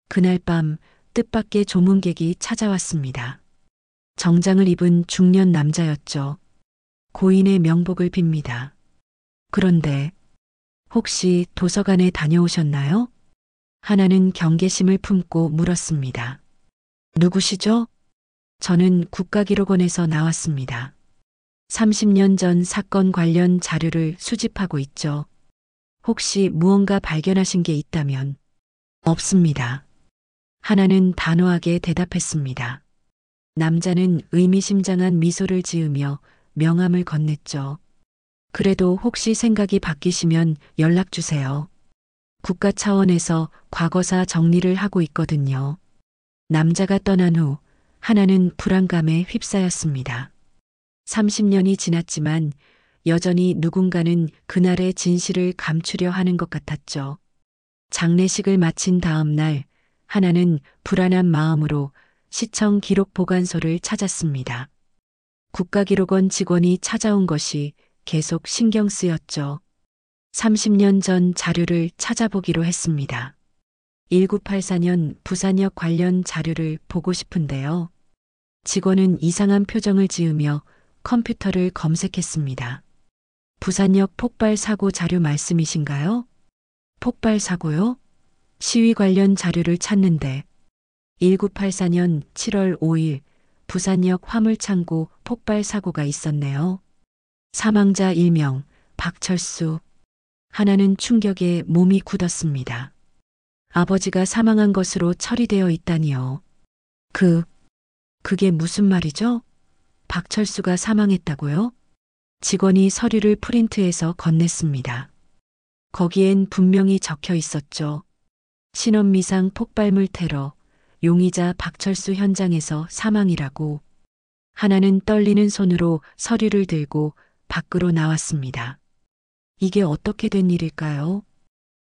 그날 밤 뜻밖의 조문객이 찾아왔습니다. 정장을 입은 중년 남자였죠. 고인의 명복을 빕니다. 그런데 혹시 도서관에 다녀오셨나요? 하나는 경계심을 품고 물었습니다. 누구시죠? 저는 국가기록원에서 나왔습니다. 30년 전 사건 관련 자료를 수집하고 있죠. 혹시 무언가 발견하신 게 있다면? 없습니다. 하나는 단호하게 대답했습니다. 남자는 의미심장한 미소를 지으며 명함을 건넸죠. 그래도 혹시 생각이 바뀌시면 연락 주세요. 국가 차원에서 과거사 정리를 하고 있거든요. 남자가 떠난 후 하나는 불안감에 휩싸였습니다. 30년이 지났지만 여전히 누군가는 그날의 진실을 감추려 하는 것 같았죠. 장례식을 마친 다음 날 하나는 불안한 마음으로 시청 기록 보관소를 찾았습니다. 국가기록원 직원이 찾아온 것이 계속 신경 쓰였죠. 30년 전 자료를 찾아보기로 했습니다. 1984년 부산역 관련 자료를 보고 싶은데요. 직원은 이상한 표정을 지으며 컴퓨터를 검색했습니다. 부산역 폭발 사고 자료 말씀이신가요? 폭발 사고요? 시위 관련 자료를 찾는데 1984년 7월 5일 부산역 화물창고 폭발 사고가 있었네요. 사망자 1명 박철수. 하나는 충격에 몸이 굳었습니다. 아버지가 사망한 것으로 처리되어 있다니요. 그게 무슨 말이죠? 박철수가 사망했다고요? 직원이 서류를 프린트해서 건넸습니다. 거기엔 분명히 적혀 있었죠. 신원미상 폭발물 테러, 용의자 박철수 현장에서 사망이라고. 하나는 떨리는 손으로 서류를 들고 밖으로 나왔습니다. 이게 어떻게 된 일일까요?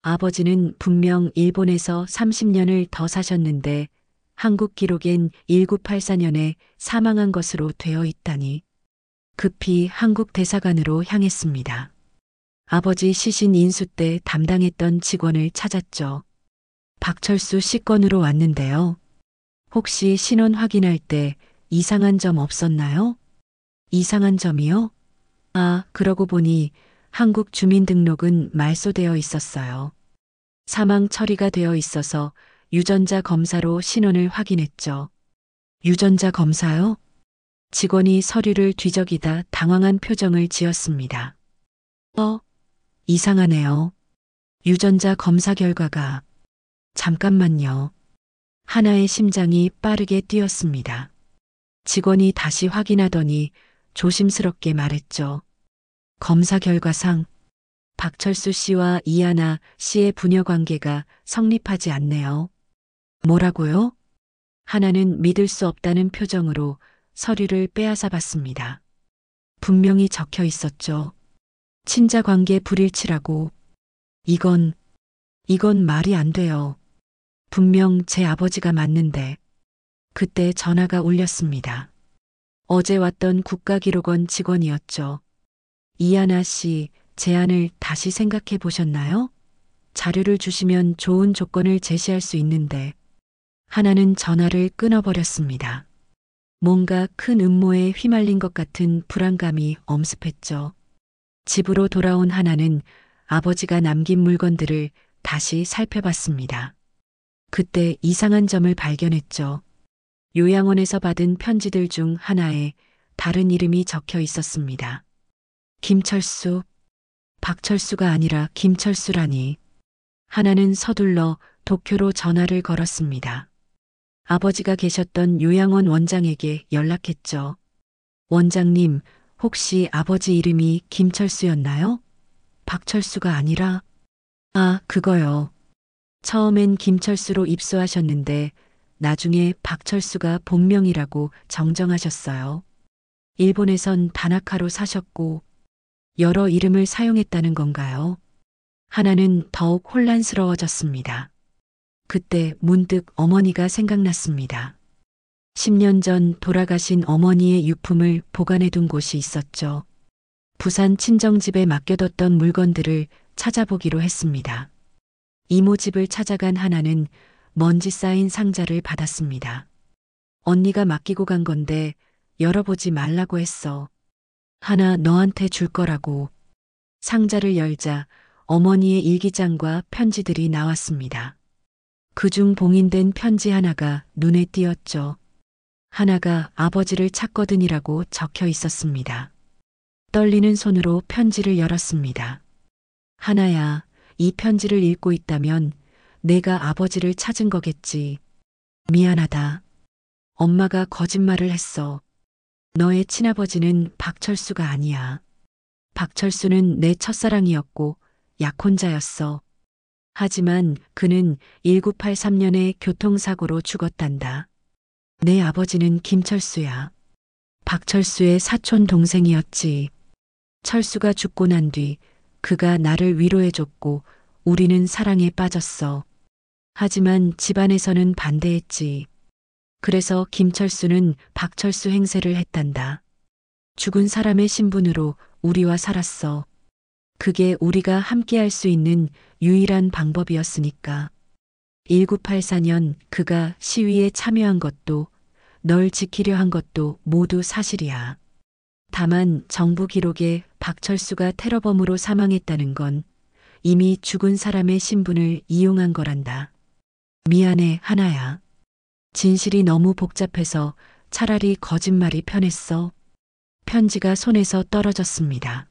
아버지는 분명 일본에서 30년을 더 사셨는데 한국 기록엔 1984년에 사망한 것으로 되어 있다니. 급히 한국 대사관으로 향했습니다. 아버지 시신 인수 때 담당했던 직원을 찾았죠. 박철수 씨 건으로 왔는데요. 혹시 신원 확인할 때 이상한 점 없었나요? 이상한 점이요? 아, 그러고 보니 한국 주민등록은 말소되어 있었어요. 사망 처리가 되어 있어서 유전자 검사로 신원을 확인했죠. 유전자 검사요? 직원이 서류를 뒤적이다 당황한 표정을 지었습니다. 이상하네요. 유전자 검사 결과가 잠깐만요. 하나의 심장이 빠르게 뛰었습니다. 직원이 다시 확인하더니 조심스럽게 말했죠. 검사 결과상 박철수 씨와 이하나 씨의 부녀 관계가 성립하지 않네요. 뭐라고요? 하나는 믿을 수 없다는 표정으로 서류를 빼앗아 봤습니다. 분명히 적혀 있었죠. 친자 관계 불일치라고. 이건 말이 안 돼요. 분명 제 아버지가 맞는데. 그때 전화가 울렸습니다. 어제 왔던 국가기록원 직원이었죠. 이하나 씨, 제안을 다시 생각해 보셨나요? 자료를 주시면 좋은 조건을 제시할 수 있는데. 하나는 전화를 끊어버렸습니다. 뭔가 큰 음모에 휘말린 것 같은 불안감이 엄습했죠. 집으로 돌아온 하나는 아버지가 남긴 물건들을 다시 살펴봤습니다. 그때 이상한 점을 발견했죠. 요양원에서 받은 편지들 중 하나에 다른 이름이 적혀 있었습니다. 김철수, 박철수가 아니라 김철수라니. 하나는 서둘러 도쿄로 전화를 걸었습니다. 아버지가 계셨던 요양원 원장에게 연락했죠. 원장님, 혹시 아버지 이름이 김철수였나요? 박철수가 아니라? 아, 그거요. 처음엔 김철수로 입수하셨는데 나중에 박철수가 본명이라고 정정하셨어요. 일본에선 다나카로 사셨고 여러 이름을 사용했다는 건가요? 하나는 더욱 혼란스러워졌습니다. 그때 문득 어머니가 생각났습니다. 10년 전 돌아가신 어머니의 유품을 보관해둔 곳이 있었죠. 부산 친정집에 맡겨뒀던 물건들을 찾아보기로 했습니다. 이모 집을 찾아간 하나는 먼지 쌓인 상자를 받았습니다. 언니가 맡기고 간 건데 열어보지 말라고 했어. 하나 너한테 줄 거라고. 상자를 열자 어머니의 일기장과 편지들이 나왔습니다. 그중 봉인된 편지 하나가 눈에 띄었죠. 하나가 아버지를 찾거든이라고 적혀 있었습니다. 떨리는 손으로 편지를 열었습니다. 하나야, 이 편지를 읽고 있다면 내가 아버지를 찾은 거겠지. 미안하다. 엄마가 거짓말을 했어. 너의 친아버지는 박철수가 아니야. 박철수는 내 첫사랑이었고 약혼자였어. 하지만 그는 1983년에 교통사고로 죽었단다. 내 아버지는 김철수야. 박철수의 사촌 동생이었지. 철수가 죽고 난 뒤 그가 나를 위로해줬고 우리는 사랑에 빠졌어. 하지만 집안에서는 반대했지. 그래서 김철수는 박철수 행세를 했단다. 죽은 사람의 신분으로 우리와 살았어. 그게 우리가 함께할 수 있는 유일한 방법이었으니까. 1984년 그가 시위에 참여한 것도 널 지키려 한 것도 모두 사실이야. 다만 정부 기록에 박철수가 테러범으로 사망했다는 건 이미 죽은 사람의 신분을 이용한 거란다. 미안해, 하나야. 진실이 너무 복잡해서 차라리 거짓말이 편했어. 편지가 손에서 떨어졌습니다.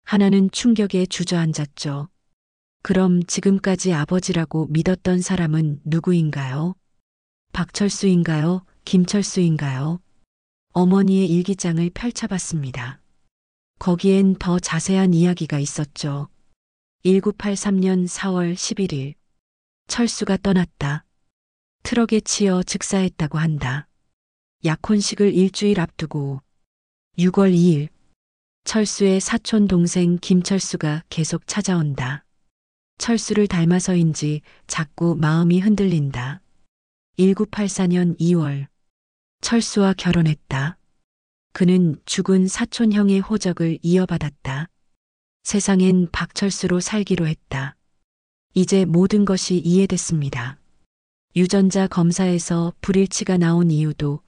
하나는 충격에 주저앉았죠. 그럼 지금까지 아버지라고 믿었던 사람은 누구인가요? 박철수인가요? 김철수인가요? 어머니의 일기장을 펼쳐봤습니다. 거기엔 더 자세한 이야기가 있었죠. 1983년 4월 11일. 철수가 떠났다. 트럭에 치여 즉사했다고 한다. 약혼식을 일주일 앞두고 6월 2일. 철수의 사촌 동생 김철수가 계속 찾아온다. 철수를 닮아서인지 자꾸 마음이 흔들린다. 1984년 2월. 철수와 결혼했다. 그는 죽은 사촌 형의 호적을 이어받았다. 세상엔 박철수로 살기로 했다. 이제 모든 것이 이해됐습니다. 유전자 검사에서 불일치가 나온 이유도,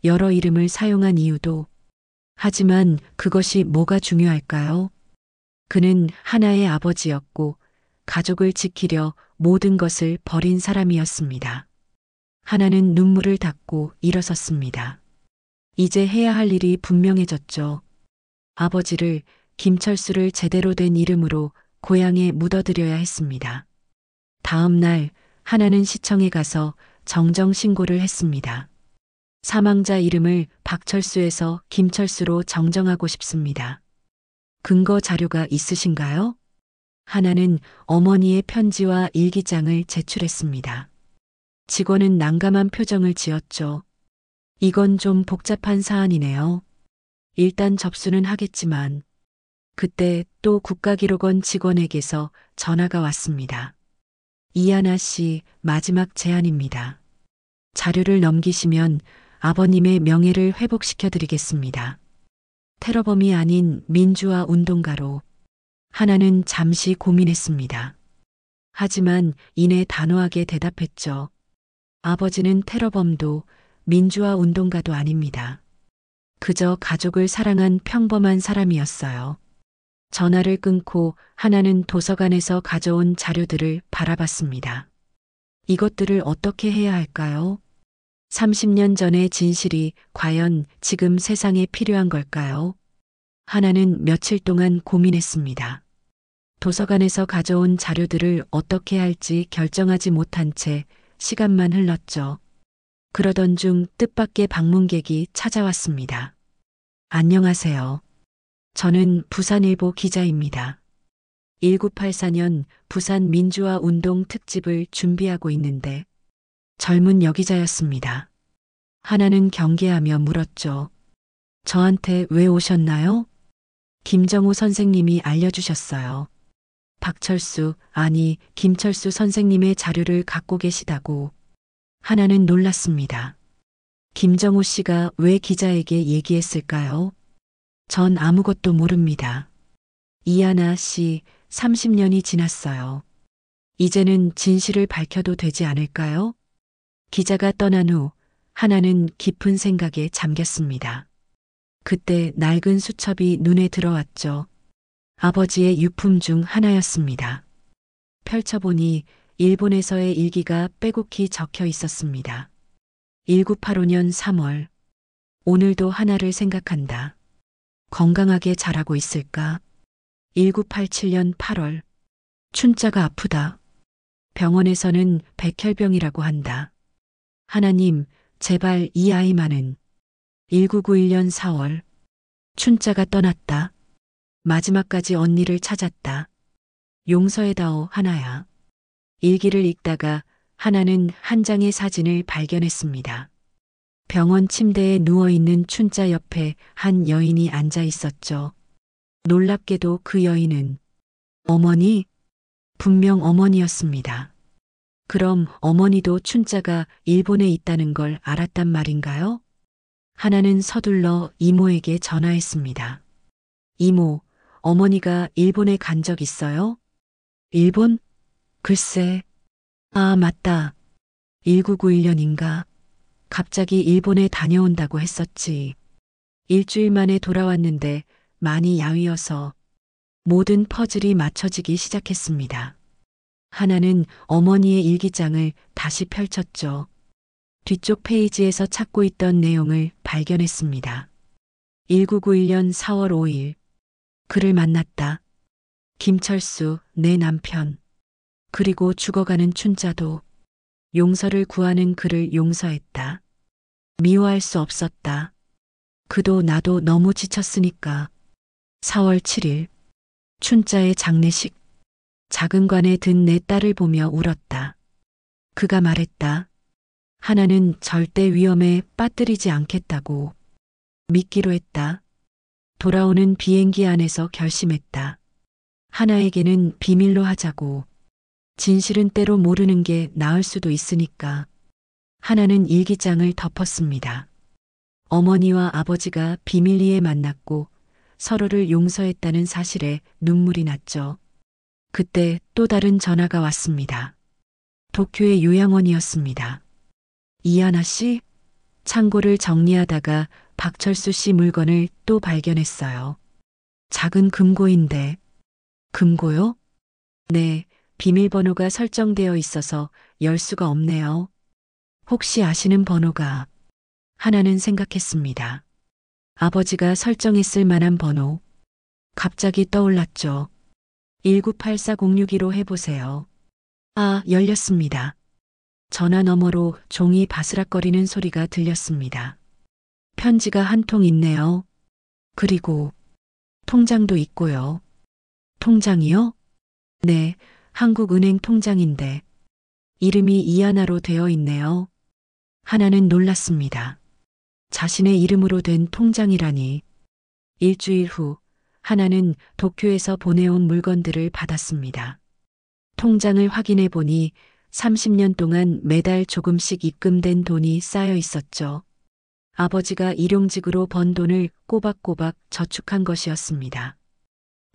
여러 이름을 사용한 이유도. 하지만 그것이 뭐가 중요할까요? 그는 하나의 아버지였고 가족을 지키려 모든 것을 버린 사람이었습니다. 하나는 눈물을 닦고 일어섰습니다. 이제 해야 할 일이 분명해졌죠. 아버지를, 김철수를 제대로 된 이름으로 고향에 묻어드려야 했습니다. 다음 날 하나는 시청에 가서 정정 신고를 했습니다. 사망자 이름을 박철수에서 김철수로 정정하고 싶습니다. 근거 자료가 있으신가요? 하나는 어머니의 편지와 일기장을 제출했습니다. 직원은 난감한 표정을 지었죠. 이건 좀 복잡한 사안이네요. 일단 접수는 하겠지만 그때 또 국가기록원 직원에게서 전화가 왔습니다. 이하나 씨 마지막 제안입니다. 자료를 넘기시면 아버님의 명예를 회복시켜 드리겠습니다. 테러범이 아닌 민주화 운동가로. 하나는 잠시 고민했습니다. 하지만 이내 단호하게 대답했죠. 아버지는 테러범도 민주화 운동가도 아닙니다. 그저 가족을 사랑한 평범한 사람이었어요. 전화를 끊고 하나는 도서관에서 가져온 자료들을 바라봤습니다. 이것들을 어떻게 해야 할까요? 30년 전의 진실이 과연 지금 세상에 필요한 걸까요? 하나는 며칠 동안 고민했습니다. 도서관에서 가져온 자료들을 어떻게 할지 결정하지 못한 채 시간만 흘렀죠. 그러던 중 뜻밖의 방문객이 찾아왔습니다. 안녕하세요. 저는 부산일보 기자입니다. 1984년 부산 민주화 운동 특집을 준비하고 있는데 젊은 여기자였습니다. 하나는 경계하며 물었죠. 저한테 왜 오셨나요? 김정호 선생님이 알려주셨어요. 박철수, 아니 김철수 선생님의 자료를 갖고 계시다고. 하나는 놀랐습니다. 김정호 씨가 왜 기자에게 얘기했을까요? 전 아무것도 모릅니다. 이하나 씨 30년이 지났어요. 이제는 진실을 밝혀도 되지 않을까요? 기자가 떠난 후 하나는 깊은 생각에 잠겼습니다. 그때 낡은 수첩이 눈에 들어왔죠. 아버지의 유품 중 하나였습니다. 펼쳐보니 일본에서의 일기가 빼곡히 적혀 있었습니다. 1985년 3월. 오늘도 하나를 생각한다. 건강하게 자라고 있을까? 1987년 8월. 춘자가 아프다. 병원에서는 백혈병이라고 한다. 하나님, 제발 이 아이만은. 1991년 4월. 춘자가 떠났다. 마지막까지 언니를 찾았다. 용서해다오 하나야. 일기를 읽다가 하나는 한 장의 사진을 발견했습니다. 병원 침대에 누워있는 춘자 옆에 한 여인이 앉아 있었죠. 놀랍게도 그 여인은 어머니? 분명 어머니였습니다. 그럼 어머니도 춘자가 일본에 있다는 걸 알았단 말인가요? 하나는 서둘러 이모에게 전화했습니다. 이모, 어머니가 일본에 간 적 있어요? 일본? 글쎄. 아, 맞다. 1991년인가? 갑자기 일본에 다녀온다고 했었지. 일주일 만에 돌아왔는데 많이 야위어서 모든 퍼즐이 맞춰지기 시작했습니다. 하나는 어머니의 일기장을 다시 펼쳤죠. 뒤쪽 페이지에서 찾고 있던 내용을 발견했습니다. 1991년 4월 5일. 그를 만났다. 김철수, 내 남편. 그리고 죽어가는 춘자도. 용서를 구하는 그를 용서했다. 미워할 수 없었다. 그도 나도 너무 지쳤으니까. 4월 7일. 춘자의 장례식. 작은 관에 든 내 딸을 보며 울었다. 그가 말했다. 하나는 절대 위험에 빠뜨리지 않겠다고. 믿기로 했다. 돌아오는 비행기 안에서 결심했다. 하나에게는 비밀로 하자고. 진실은 때로 모르는 게 나을 수도 있으니까. 하나는 일기장을 덮었습니다. 어머니와 아버지가 비밀리에 만났고 서로를 용서했다는 사실에 눈물이 났죠. 그때 또 다른 전화가 왔습니다. 도쿄의 요양원이었습니다. 이하나 씨? 창고를 정리하다가 박철수 씨 물건을 또 발견했어요. 작은 금고인데. 금고요? 네, 비밀번호가 설정되어 있어서 열 수가 없네요. 혹시 아시는 번호가? 하나는 생각했습니다. 아버지가 설정했을 만한 번호. 갑자기 떠올랐죠. 1984-061로 해보세요. 아, 열렸습니다. 전화 너머로 종이 바스락거리는 소리가 들렸습니다. 편지가 한 통 있네요. 그리고 통장도 있고요. 통장이요? 네, 한국은행 통장인데 이름이 이하나로 되어 있네요. 하나는 놀랐습니다. 자신의 이름으로 된 통장이라니. 일주일 후 하나는 도쿄에서 보내온 물건들을 받았습니다. 통장을 확인해 보니 30년 동안 매달 조금씩 입금된 돈이 쌓여 있었죠. 아버지가 일용직으로 번 돈을 꼬박꼬박 저축한 것이었습니다.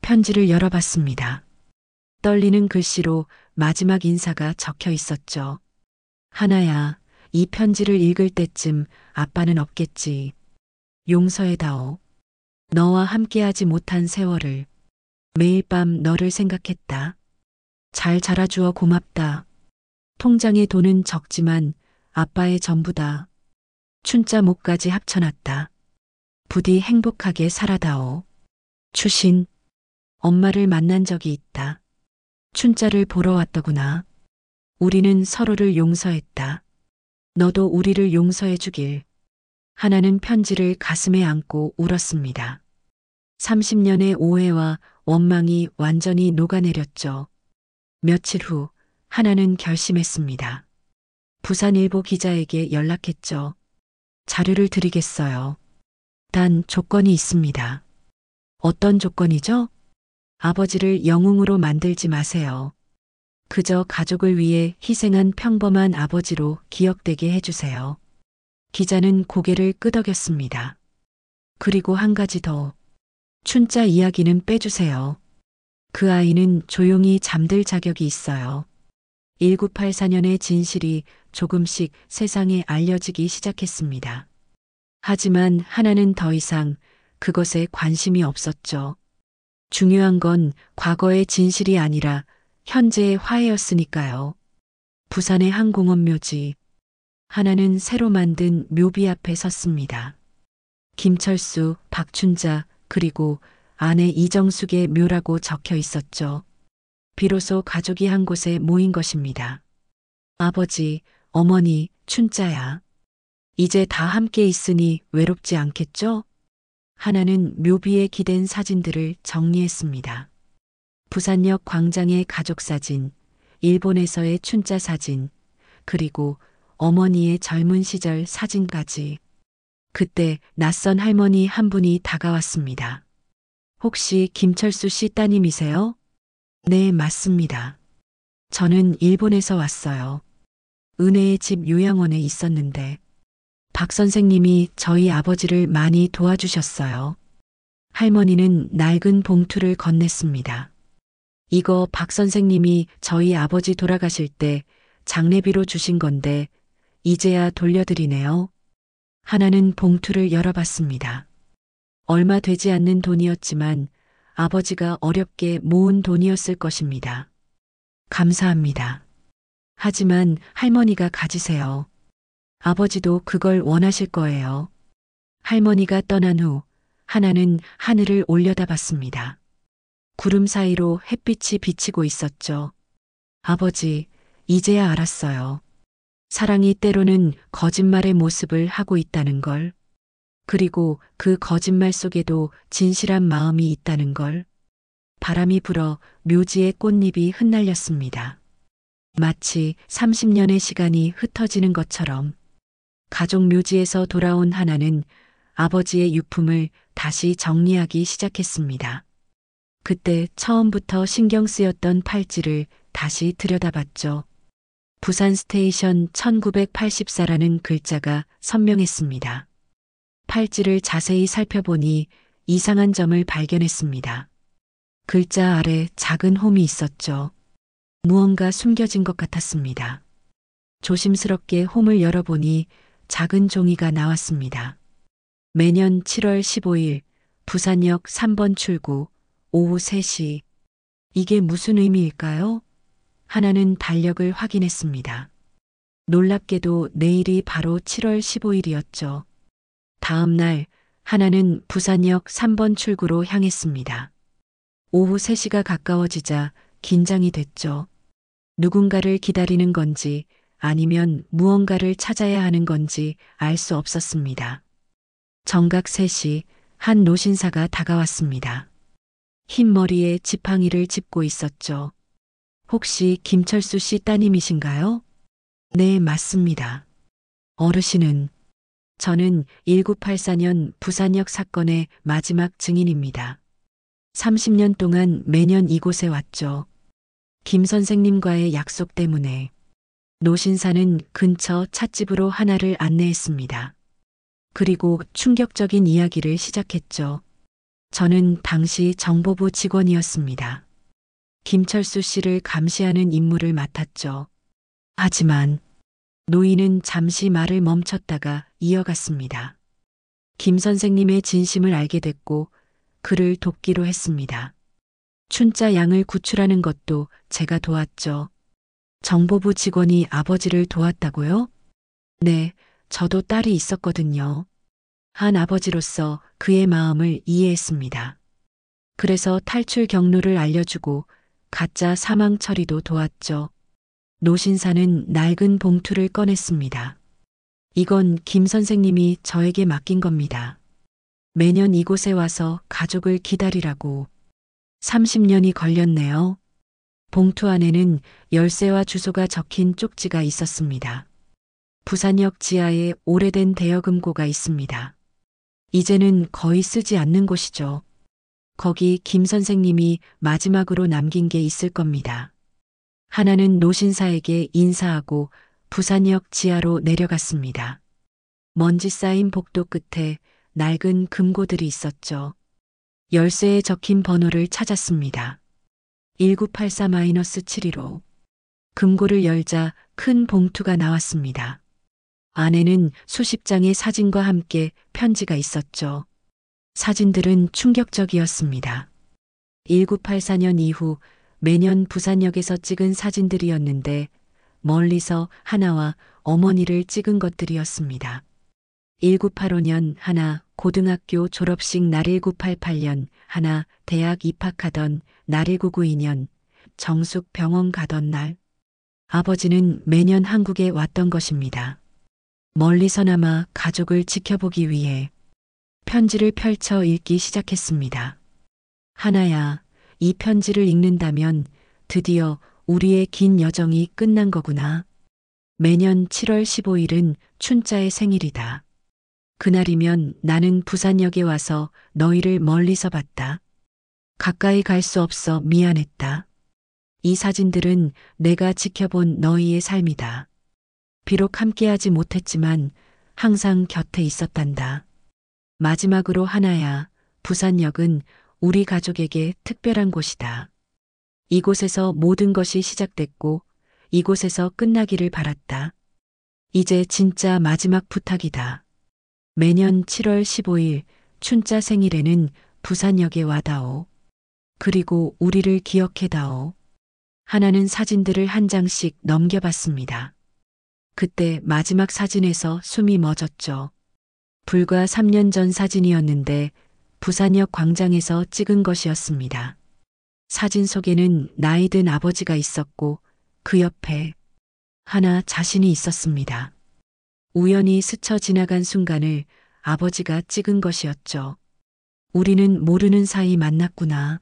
편지를 열어봤습니다. 떨리는 글씨로 마지막 인사가 적혀 있었죠. 하나야, 이 편지를 읽을 때쯤 아빠는 없겠지. 용서해다오. 너와 함께하지 못한 세월을. 매일 밤 너를 생각했다. 잘 자라주어 고맙다. 통장의 돈은 적지만 아빠의 전부다. 춘자 목까지 합쳐놨다. 부디 행복하게 살아다오. 추신. 엄마를 만난 적이 있다. 춘자를 보러 왔더구나. 우리는 서로를 용서했다. 너도 우리를 용서해 주길. 하나는 편지를 가슴에 안고 울었습니다. 30년의 오해와 원망이 완전히 녹아내렸죠. 며칠 후 하나는 결심했습니다. 부산일보 기자에게 연락했죠. 자료를 드리겠어요. 단 조건이 있습니다. 어떤 조건이죠? 아버지를 영웅으로 만들지 마세요. 그저 가족을 위해 희생한 평범한 아버지로 기억되게 해주세요. 기자는 고개를 끄덕였습니다. 그리고 한 가지 더. 춘자 이야기는 빼주세요. 그 아이는 조용히 잠들 자격이 있어요. 1984년의 진실이 조금씩 세상에 알려지기 시작했습니다. 하지만 하나는 더 이상 그것에 관심이 없었죠. 중요한 건 과거의 진실이 아니라 현재의 화해였으니까요. 부산의 한 공원 묘지. 하나는 새로 만든 묘비 앞에 섰습니다. 김철수, 박춘자, 그리고 아내 이정숙의 묘라고 적혀 있었죠. 비로소 가족이 한 곳에 모인 것입니다. 아버지, 어머니, 춘자야. 이제 다 함께 있으니 외롭지 않겠죠? 하나는 묘비에 기댄 사진들을 정리했습니다. 부산역 광장의 가족 사진, 일본에서의 춘자 사진, 그리고 어머니의 젊은 시절 사진까지. 그때 낯선 할머니 한 분이 다가왔습니다. 혹시 김철수 씨 따님이세요? 네, 맞습니다. 저는 일본에서 왔어요. 은혜의 집 요양원에 있었는데 박 선생님이 저희 아버지를 많이 도와주셨어요. 할머니는 낡은 봉투를 건넸습니다. 이거 박 선생님이 저희 아버지 돌아가실 때 장례비로 주신 건데 이제야 돌려드리네요. 하나는 봉투를 열어봤습니다. 얼마 되지 않는 돈이었지만 아버지가 어렵게 모은 돈이었을 것입니다. 감사합니다. 하지만 할머니가 가지세요. 아버지도 그걸 원하실 거예요. 할머니가 떠난 후 하나는 하늘을 올려다봤습니다. 구름 사이로 햇빛이 비치고 있었죠. 아버지, 이제야 알았어요. 사랑이 때로는 거짓말의 모습을 하고 있다는 걸. 그리고 그 거짓말 속에도 진실한 마음이 있다는 걸. 바람이 불어 묘지의 꽃잎이 흩날렸습니다. 마치 30년의 시간이 흩어지는 것처럼 가족 묘지에서 돌아온 하나는 아버지의 유품을 다시 정리하기 시작했습니다. 그때 처음부터 신경 쓰였던 팔찌를 다시 들여다봤죠. 부산 스테이션 1984라는 글자가 선명했습니다. 팔찌를 자세히 살펴보니 이상한 점을 발견했습니다. 글자 아래 작은 홈이 있었죠. 무언가 숨겨진 것 같았습니다. 조심스럽게 홈을 열어보니 작은 종이가 나왔습니다. 매년 7월 15일 부산역 3번 출구 오후 3시. 이게 무슨 의미일까요? 하나는 달력을 확인했습니다. 놀랍게도 내일이 바로 7월 15일이었죠. 다음 날 하나는 부산역 3번 출구로 향했습니다. 오후 3시가 가까워지자 긴장이 됐죠. 누군가를 기다리는 건지 아니면 무언가를 찾아야 하는 건지 알 수 없었습니다. 정각 3시 한 노신사가 다가왔습니다. 흰 머리에 지팡이를 짚고 있었죠. 혹시 김철수 씨 따님이신가요? 네, 맞습니다. 어르신은 저는 1984년 부산역 사건의 마지막 증인입니다. 30년 동안 매년 이곳에 왔죠. 김 선생님과의 약속 때문에 노신사는 근처 찻집으로 하나를 안내했습니다. 그리고 충격적인 이야기를 시작했죠. 저는 당시 정보부 직원이었습니다. 김철수 씨를 감시하는 임무를 맡았죠. 하지만 노인은 잠시 말을 멈췄다가 이어갔습니다. 김 선생님의 진심을 알게 됐고 그를 돕기로 했습니다. 춘자 양을 구출하는 것도 제가 도왔죠. 정보부 직원이 아버지를 도왔다고요? 네, 저도 딸이 있었거든요. 한 아버지로서 그의 마음을 이해했습니다. 그래서 탈출 경로를 알려주고 가짜 사망 처리도 도왔죠. 노신사는 낡은 봉투를 꺼냈습니다. 이건 김 선생님이 저에게 맡긴 겁니다. 매년 이곳에 와서 가족을 기다리라고. 30년이 걸렸네요. 봉투 안에는 열쇠와 주소가 적힌 쪽지가 있었습니다. 부산역 지하에 오래된 대여금고가 있습니다. 이제는 거의 쓰지 않는 곳이죠. 거기 김 선생님이 마지막으로 남긴 게 있을 겁니다. 하나는 노신사에게 인사하고 부산역 지하로 내려갔습니다. 먼지 쌓인 복도 끝에 낡은 금고들이 있었죠. 열쇠에 적힌 번호를 찾았습니다. 1984-715. 금고를 열자 큰 봉투가 나왔습니다. 안에는 수십 장의 사진과 함께 편지가 있었죠. 사진들은 충격적이었습니다. 1984년 이후 매년 부산역에서 찍은 사진들이었는데 멀리서 하나와 어머니를 찍은 것들이었습니다. 1985년 하나 고등학교 졸업식 날 1988년 하나 대학 입학하던 날 1992년 정숙 병원 가던 날 아버지는 매년 한국에 왔던 것입니다. 멀리서나마 가족을 지켜보기 위해 편지를 펼쳐 읽기 시작했습니다. 하나야, 이 편지를 읽는다면 드디어 우리의 긴 여정이 끝난 거구나. 매년 7월 15일은 춘자의 생일이다. 그날이면 나는 부산역에 와서 너희를 멀리서 봤다. 가까이 갈 수 없어 미안했다. 이 사진들은 내가 지켜본 너희의 삶이다. 비록 함께하지 못했지만 항상 곁에 있었단다. 마지막으로 하나야, 부산역은 우리 가족에게 특별한 곳이다. 이곳에서 모든 것이 시작됐고 이곳에서 끝나기를 바랐다. 이제 진짜 마지막 부탁이다. 매년 7월 15일 춘자 생일에는 부산역에 와다오. 그리고 우리를 기억해다오. 하나는 사진들을 한 장씩 넘겨봤습니다. 그때 마지막 사진에서 숨이 멎었죠. 불과 3년 전 사진이었는데 부산역 광장에서 찍은 것이었습니다. 사진 속에는 나이 든 아버지가 있었고 그 옆에 하나 자신이 있었습니다. 우연히 스쳐 지나간 순간을 아버지가 찍은 것이었죠. 우리는 모르는 사이 만났구나.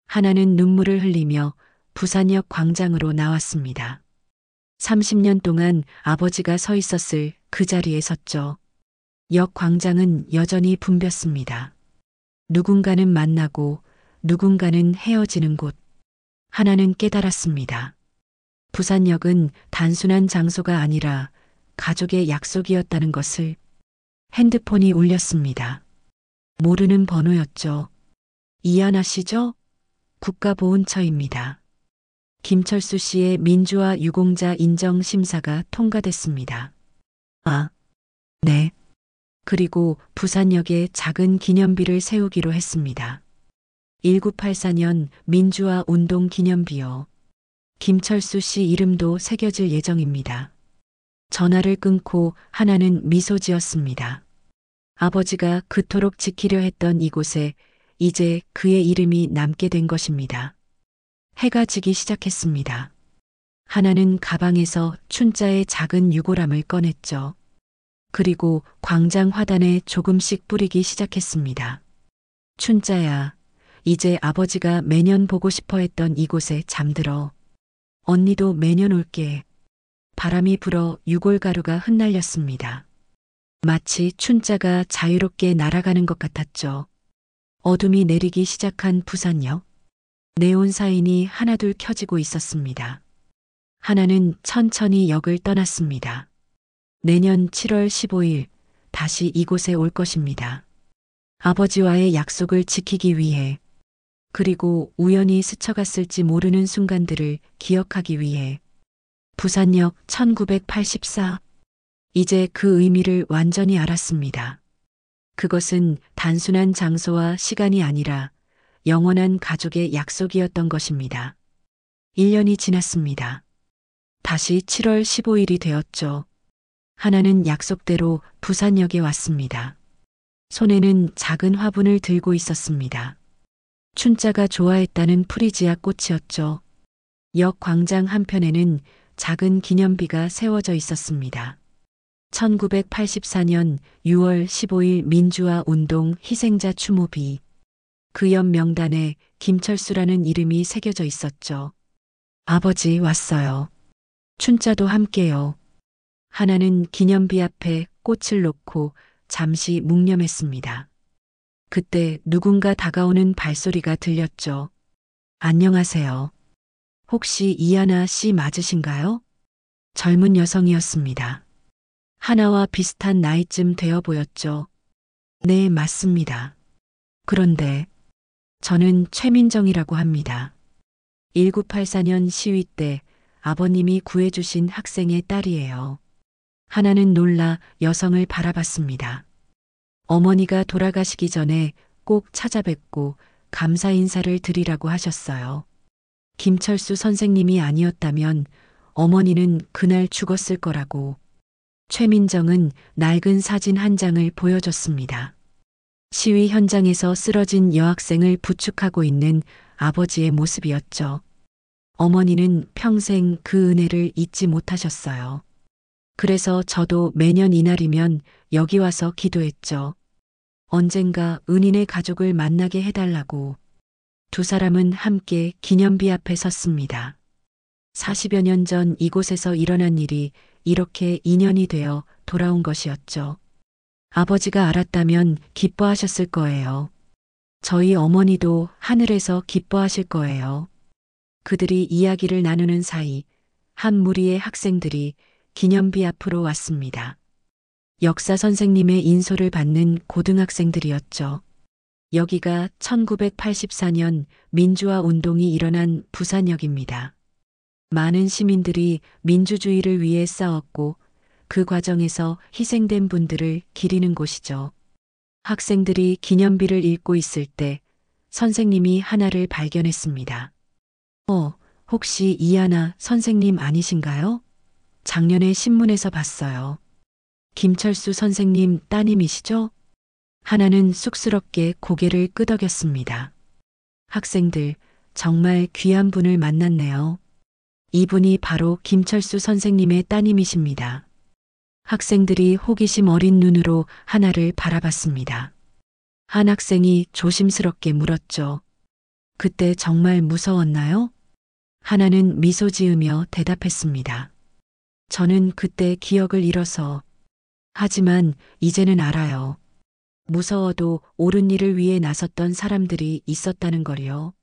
하나는 눈물을 흘리며 부산역 광장으로 나왔습니다. 30년 동안 아버지가 서 있었을 그 자리에 섰죠. 역 광장은 여전히 붐볐습니다. 누군가는 만나고 누군가는 헤어지는 곳. 하나는 깨달았습니다. 부산역은 단순한 장소가 아니라 가족의 약속이었다는 것을. 핸드폰이 울렸습니다. 모르는 번호였죠. 이해하시죠? 국가보훈처입니다. 김철수 씨의 민주화 유공자 인정 심사가 통과됐습니다. 아, 네. 그리고 부산역에 작은 기념비를 세우기로 했습니다. 1984년 민주화 운동 기념비요. 김철수 씨 이름도 새겨질 예정입니다. 전화를 끊고 하나는 미소 지었습니다. 아버지가 그토록 지키려 했던 이곳에 이제 그의 이름이 남게 된 것입니다. 해가 지기 시작했습니다. 하나는 가방에서 춘자의 작은 유골함을 꺼냈죠. 그리고 광장 화단에 조금씩 뿌리기 시작했습니다. 춘자야, 이제 아버지가 매년 보고 싶어 했던 이곳에 잠들어. 언니도 매년 올게. 바람이 불어 유골가루가 흩날렸습니다. 마치 춘자가 자유롭게 날아가는 것 같았죠. 어둠이 내리기 시작한 부산역. 네온 사인이 하나둘 켜지고 있었습니다. 하나는 천천히 역을 떠났습니다. 내년 7월 15일 다시 이곳에 올 것입니다. 아버지와의 약속을 지키기 위해, 그리고 우연히 스쳐갔을지 모르는 순간들을 기억하기 위해. 부산역 1984. 이제 그 의미를 완전히 알았습니다. 그것은 단순한 장소와 시간이 아니라 영원한 가족의 약속이었던 것입니다. 1년이 지났습니다. 다시 7월 15일이 되었죠. 하나는 약속대로 부산역에 왔습니다. 손에는 작은 화분을 들고 있었습니다. 춘자가 좋아했다는 프리지아 꽃이었죠. 역 광장 한편에는 작은 기념비가 세워져 있었습니다. 1984년 6월 15일 민주화 운동 희생자 추모비. 그 옆 명단에 김철수라는 이름이 새겨져 있었죠. 아버지 왔어요. 춘자도 함께요. 하나는 기념비 앞에 꽃을 놓고 잠시 묵념했습니다. 그때 누군가 다가오는 발소리가 들렸죠. 안녕하세요. 혹시 이하나 씨 맞으신가요? 젊은 여성이었습니다. 하나와 비슷한 나이쯤 되어 보였죠. 네, 맞습니다. 그런데 저는 최민정이라고 합니다. 1984년 시위 때 아버님이 구해주신 학생의 딸이에요. 하나는 놀라 여성을 바라봤습니다. 어머니가 돌아가시기 전에 꼭 찾아뵙고 감사 인사를 드리라고 하셨어요. 김철수 선생님이 아니었다면 어머니는 그날 죽었을 거라고. 최민정은 낡은 사진 한 장을 보여줬습니다. 시위 현장에서 쓰러진 여학생을 부축하고 있는 아버지의 모습이었죠. 어머니는 평생 그 은혜를 잊지 못하셨어요. 그래서 저도 매년 이날이면 여기 와서 기도했죠. 언젠가 은인의 가족을 만나게 해달라고. 두 사람은 함께 기념비 앞에 섰습니다. 40여 년 전 이곳에서 일어난 일이 이렇게 인연이 되어 돌아온 것이었죠. 아버지가 알았다면 기뻐하셨을 거예요. 저희 어머니도 하늘에서 기뻐하실 거예요. 그들이 이야기를 나누는 사이 한 무리의 학생들이 기념비 앞으로 왔습니다. 역사 선생님의 인솔을 받는 고등학생들이었죠. 여기가 1984년 민주화 운동이 일어난 부산역입니다. 많은 시민들이 민주주의를 위해 싸웠고 그 과정에서 희생된 분들을 기리는 곳이죠. 학생들이 기념비를 읽고 있을 때 선생님이 하나를 발견했습니다. 혹시 이하나 선생님 아니신가요? 작년에 신문에서 봤어요. 김철수 선생님 따님이시죠? 하나는 쑥스럽게 고개를 끄덕였습니다. 학생들, 정말 귀한 분을 만났네요. 이분이 바로 김철수 선생님의 따님이십니다. 학생들이 호기심 어린 눈으로 하나를 바라봤습니다. 한 학생이 조심스럽게 물었죠. 그때 정말 무서웠나요? 하나는 미소 지으며 대답했습니다. 저는 그때 기억을 잃어서. 하지만 이제는 알아요. 무서워도 옳은 일을 위해 나섰던 사람들이 있었다는 걸요.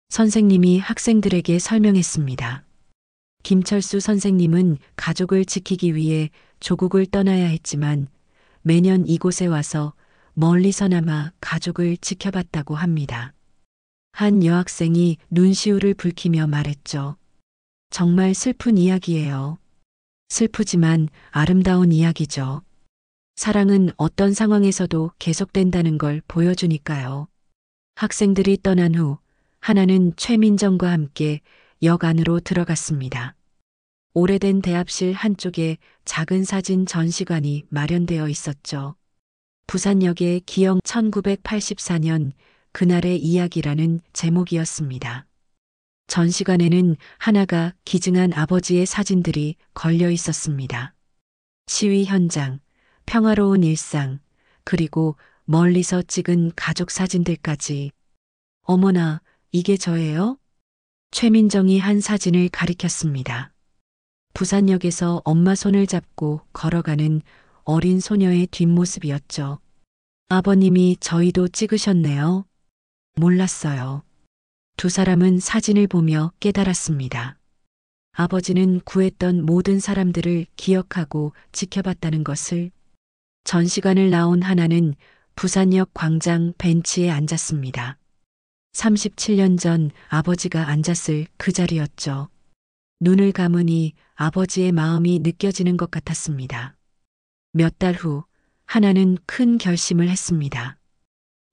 선생님이 학생들에게 설명했습니다. 김철수 선생님은 가족을 지키기 위해 조국을 떠나야 했지만 매년 이곳에 와서 멀리서나마 가족을 지켜봤다고 합니다. 한 여학생이 눈시울을 붉히며 말했죠. 정말 슬픈 이야기예요. 슬프지만 아름다운 이야기죠. 사랑은 어떤 상황에서도 계속된다는 걸 보여주니까요. 학생들이 떠난 후 하나는 최민정과 함께 역 안으로 들어갔습니다. 오래된 대합실 한쪽에 작은 사진 전시관이 마련되어 있었죠. 부산역의 기영 1984년 그날의 이야기라는 제목이었습니다. 전시관에는 하나가 기증한 아버지의 사진들이 걸려 있었습니다. 시위 현장, 평화로운 일상, 그리고 멀리서 찍은 가족 사진들까지. 어머나, 이게 저예요? 최민정이 한 사진을 가리켰습니다. 부산역에서 엄마 손을 잡고 걸어가는 어린 소녀의 뒷모습이었죠. 아버님이 저희도 찍으셨네요. 몰랐어요. 두 사람은 사진을 보며 깨달았습니다. 아버지는 구했던 모든 사람들을 기억하고 지켜봤다는 것을. 전시관을 나온 하나는 부산역 광장 벤치에 앉았습니다. 37년 전 아버지가 앉았을 그 자리였죠. 눈을 감으니 아버지의 마음이 느껴지는 것 같았습니다. 몇 달 후 하나는 큰 결심을 했습니다.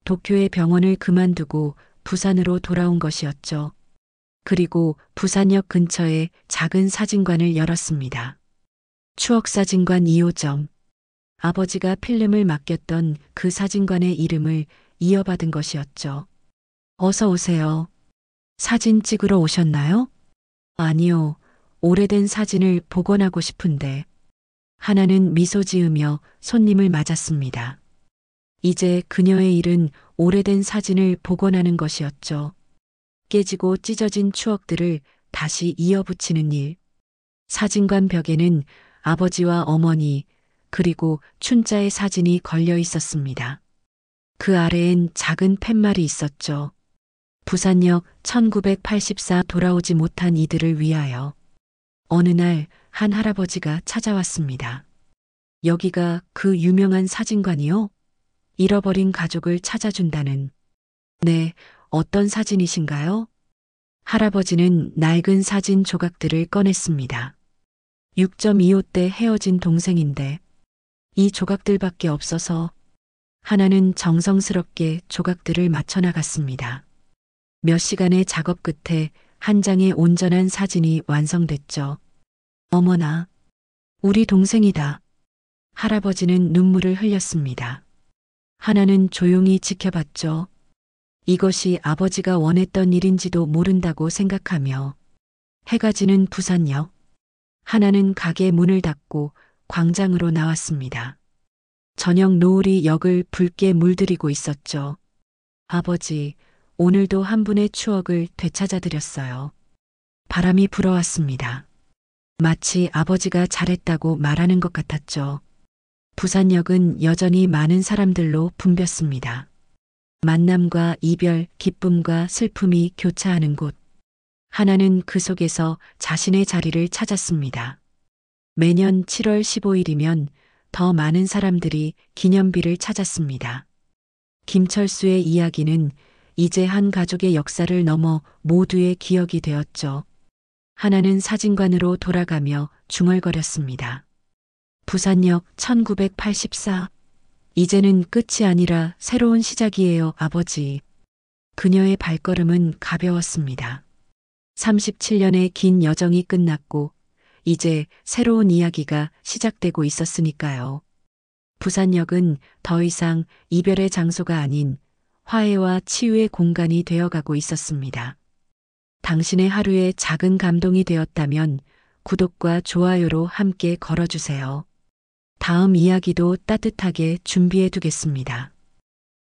도쿄의 병원을 그만두고 부산으로 돌아온 것이었죠. 그리고 부산역 근처에 작은 사진관을 열었습니다. 추억사진관 2호점. 아버지가 필름을 맡겼던 그 사진관의 이름을 이어받은 것이었죠. 어서 오세요. 사진 찍으러 오셨나요? 아니요. 오래된 사진을 복원하고 싶은데. 하나는 미소 지으며 손님을 맞았습니다. 이제 그녀의 일은 오래된 사진을 복원하는 것이었죠. 깨지고 찢어진 추억들을 다시 이어붙이는 일. 사진관 벽에는 아버지와 어머니, 그리고 춘자의 사진이 걸려 있었습니다. 그 아래엔 작은 팻말이 있었죠. 부산역 1984 돌아오지 못한 이들을 위하여. 어느 날 한 할아버지가 찾아왔습니다. 여기가 그 유명한 사진관이요? 잃어버린 가족을 찾아준다는. 네, 어떤 사진이신가요? 할아버지는 낡은 사진 조각들을 꺼냈습니다. 6.25 때 헤어진 동생인데 이 조각들밖에 없어서. 하나는 정성스럽게 조각들을 맞춰나갔습니다. 몇 시간의 작업 끝에 한 장의 온전한 사진이 완성됐죠. 어머나, 우리 동생이다. 할아버지는 눈물을 흘렸습니다. 하나는 조용히 지켜봤죠. 이것이 아버지가 원했던 일인지도 모른다고 생각하며. 해가 지는 부산역. 하나는 가게 문을 닫고 광장으로 나왔습니다. 저녁 노을이 역을 붉게 물들이고 있었죠. 아버지, 오늘도 한 분의 추억을 되찾아드렸어요. 바람이 불어왔습니다. 마치 아버지가 잘했다고 말하는 것 같았죠. 부산역은 여전히 많은 사람들로 붐볐습니다. 만남과 이별, 기쁨과 슬픔이 교차하는 곳. 하나는 그 속에서 자신의 자리를 찾았습니다. 매년 7월 15일이면 더 많은 사람들이 기념비를 찾았습니다. 김철수의 이야기는 이제 한 가족의 역사를 넘어 모두의 기억이 되었죠. 하나는 사진관으로 돌아가며 중얼거렸습니다. 부산역 1984. 이제는 끝이 아니라 새로운 시작이에요, 아버지. 그녀의 발걸음은 가벼웠습니다. 37년의 긴 여정이 끝났고 이제 새로운 이야기가 시작되고 있었으니까요. 부산역은 더 이상 이별의 장소가 아닌 화해와 치유의 공간이 되어가고 있었습니다. 당신의 하루에 작은 감동이 되었다면 구독과 좋아요로 함께 걸어주세요. 다음 이야기도 따뜻하게 준비해 두겠습니다.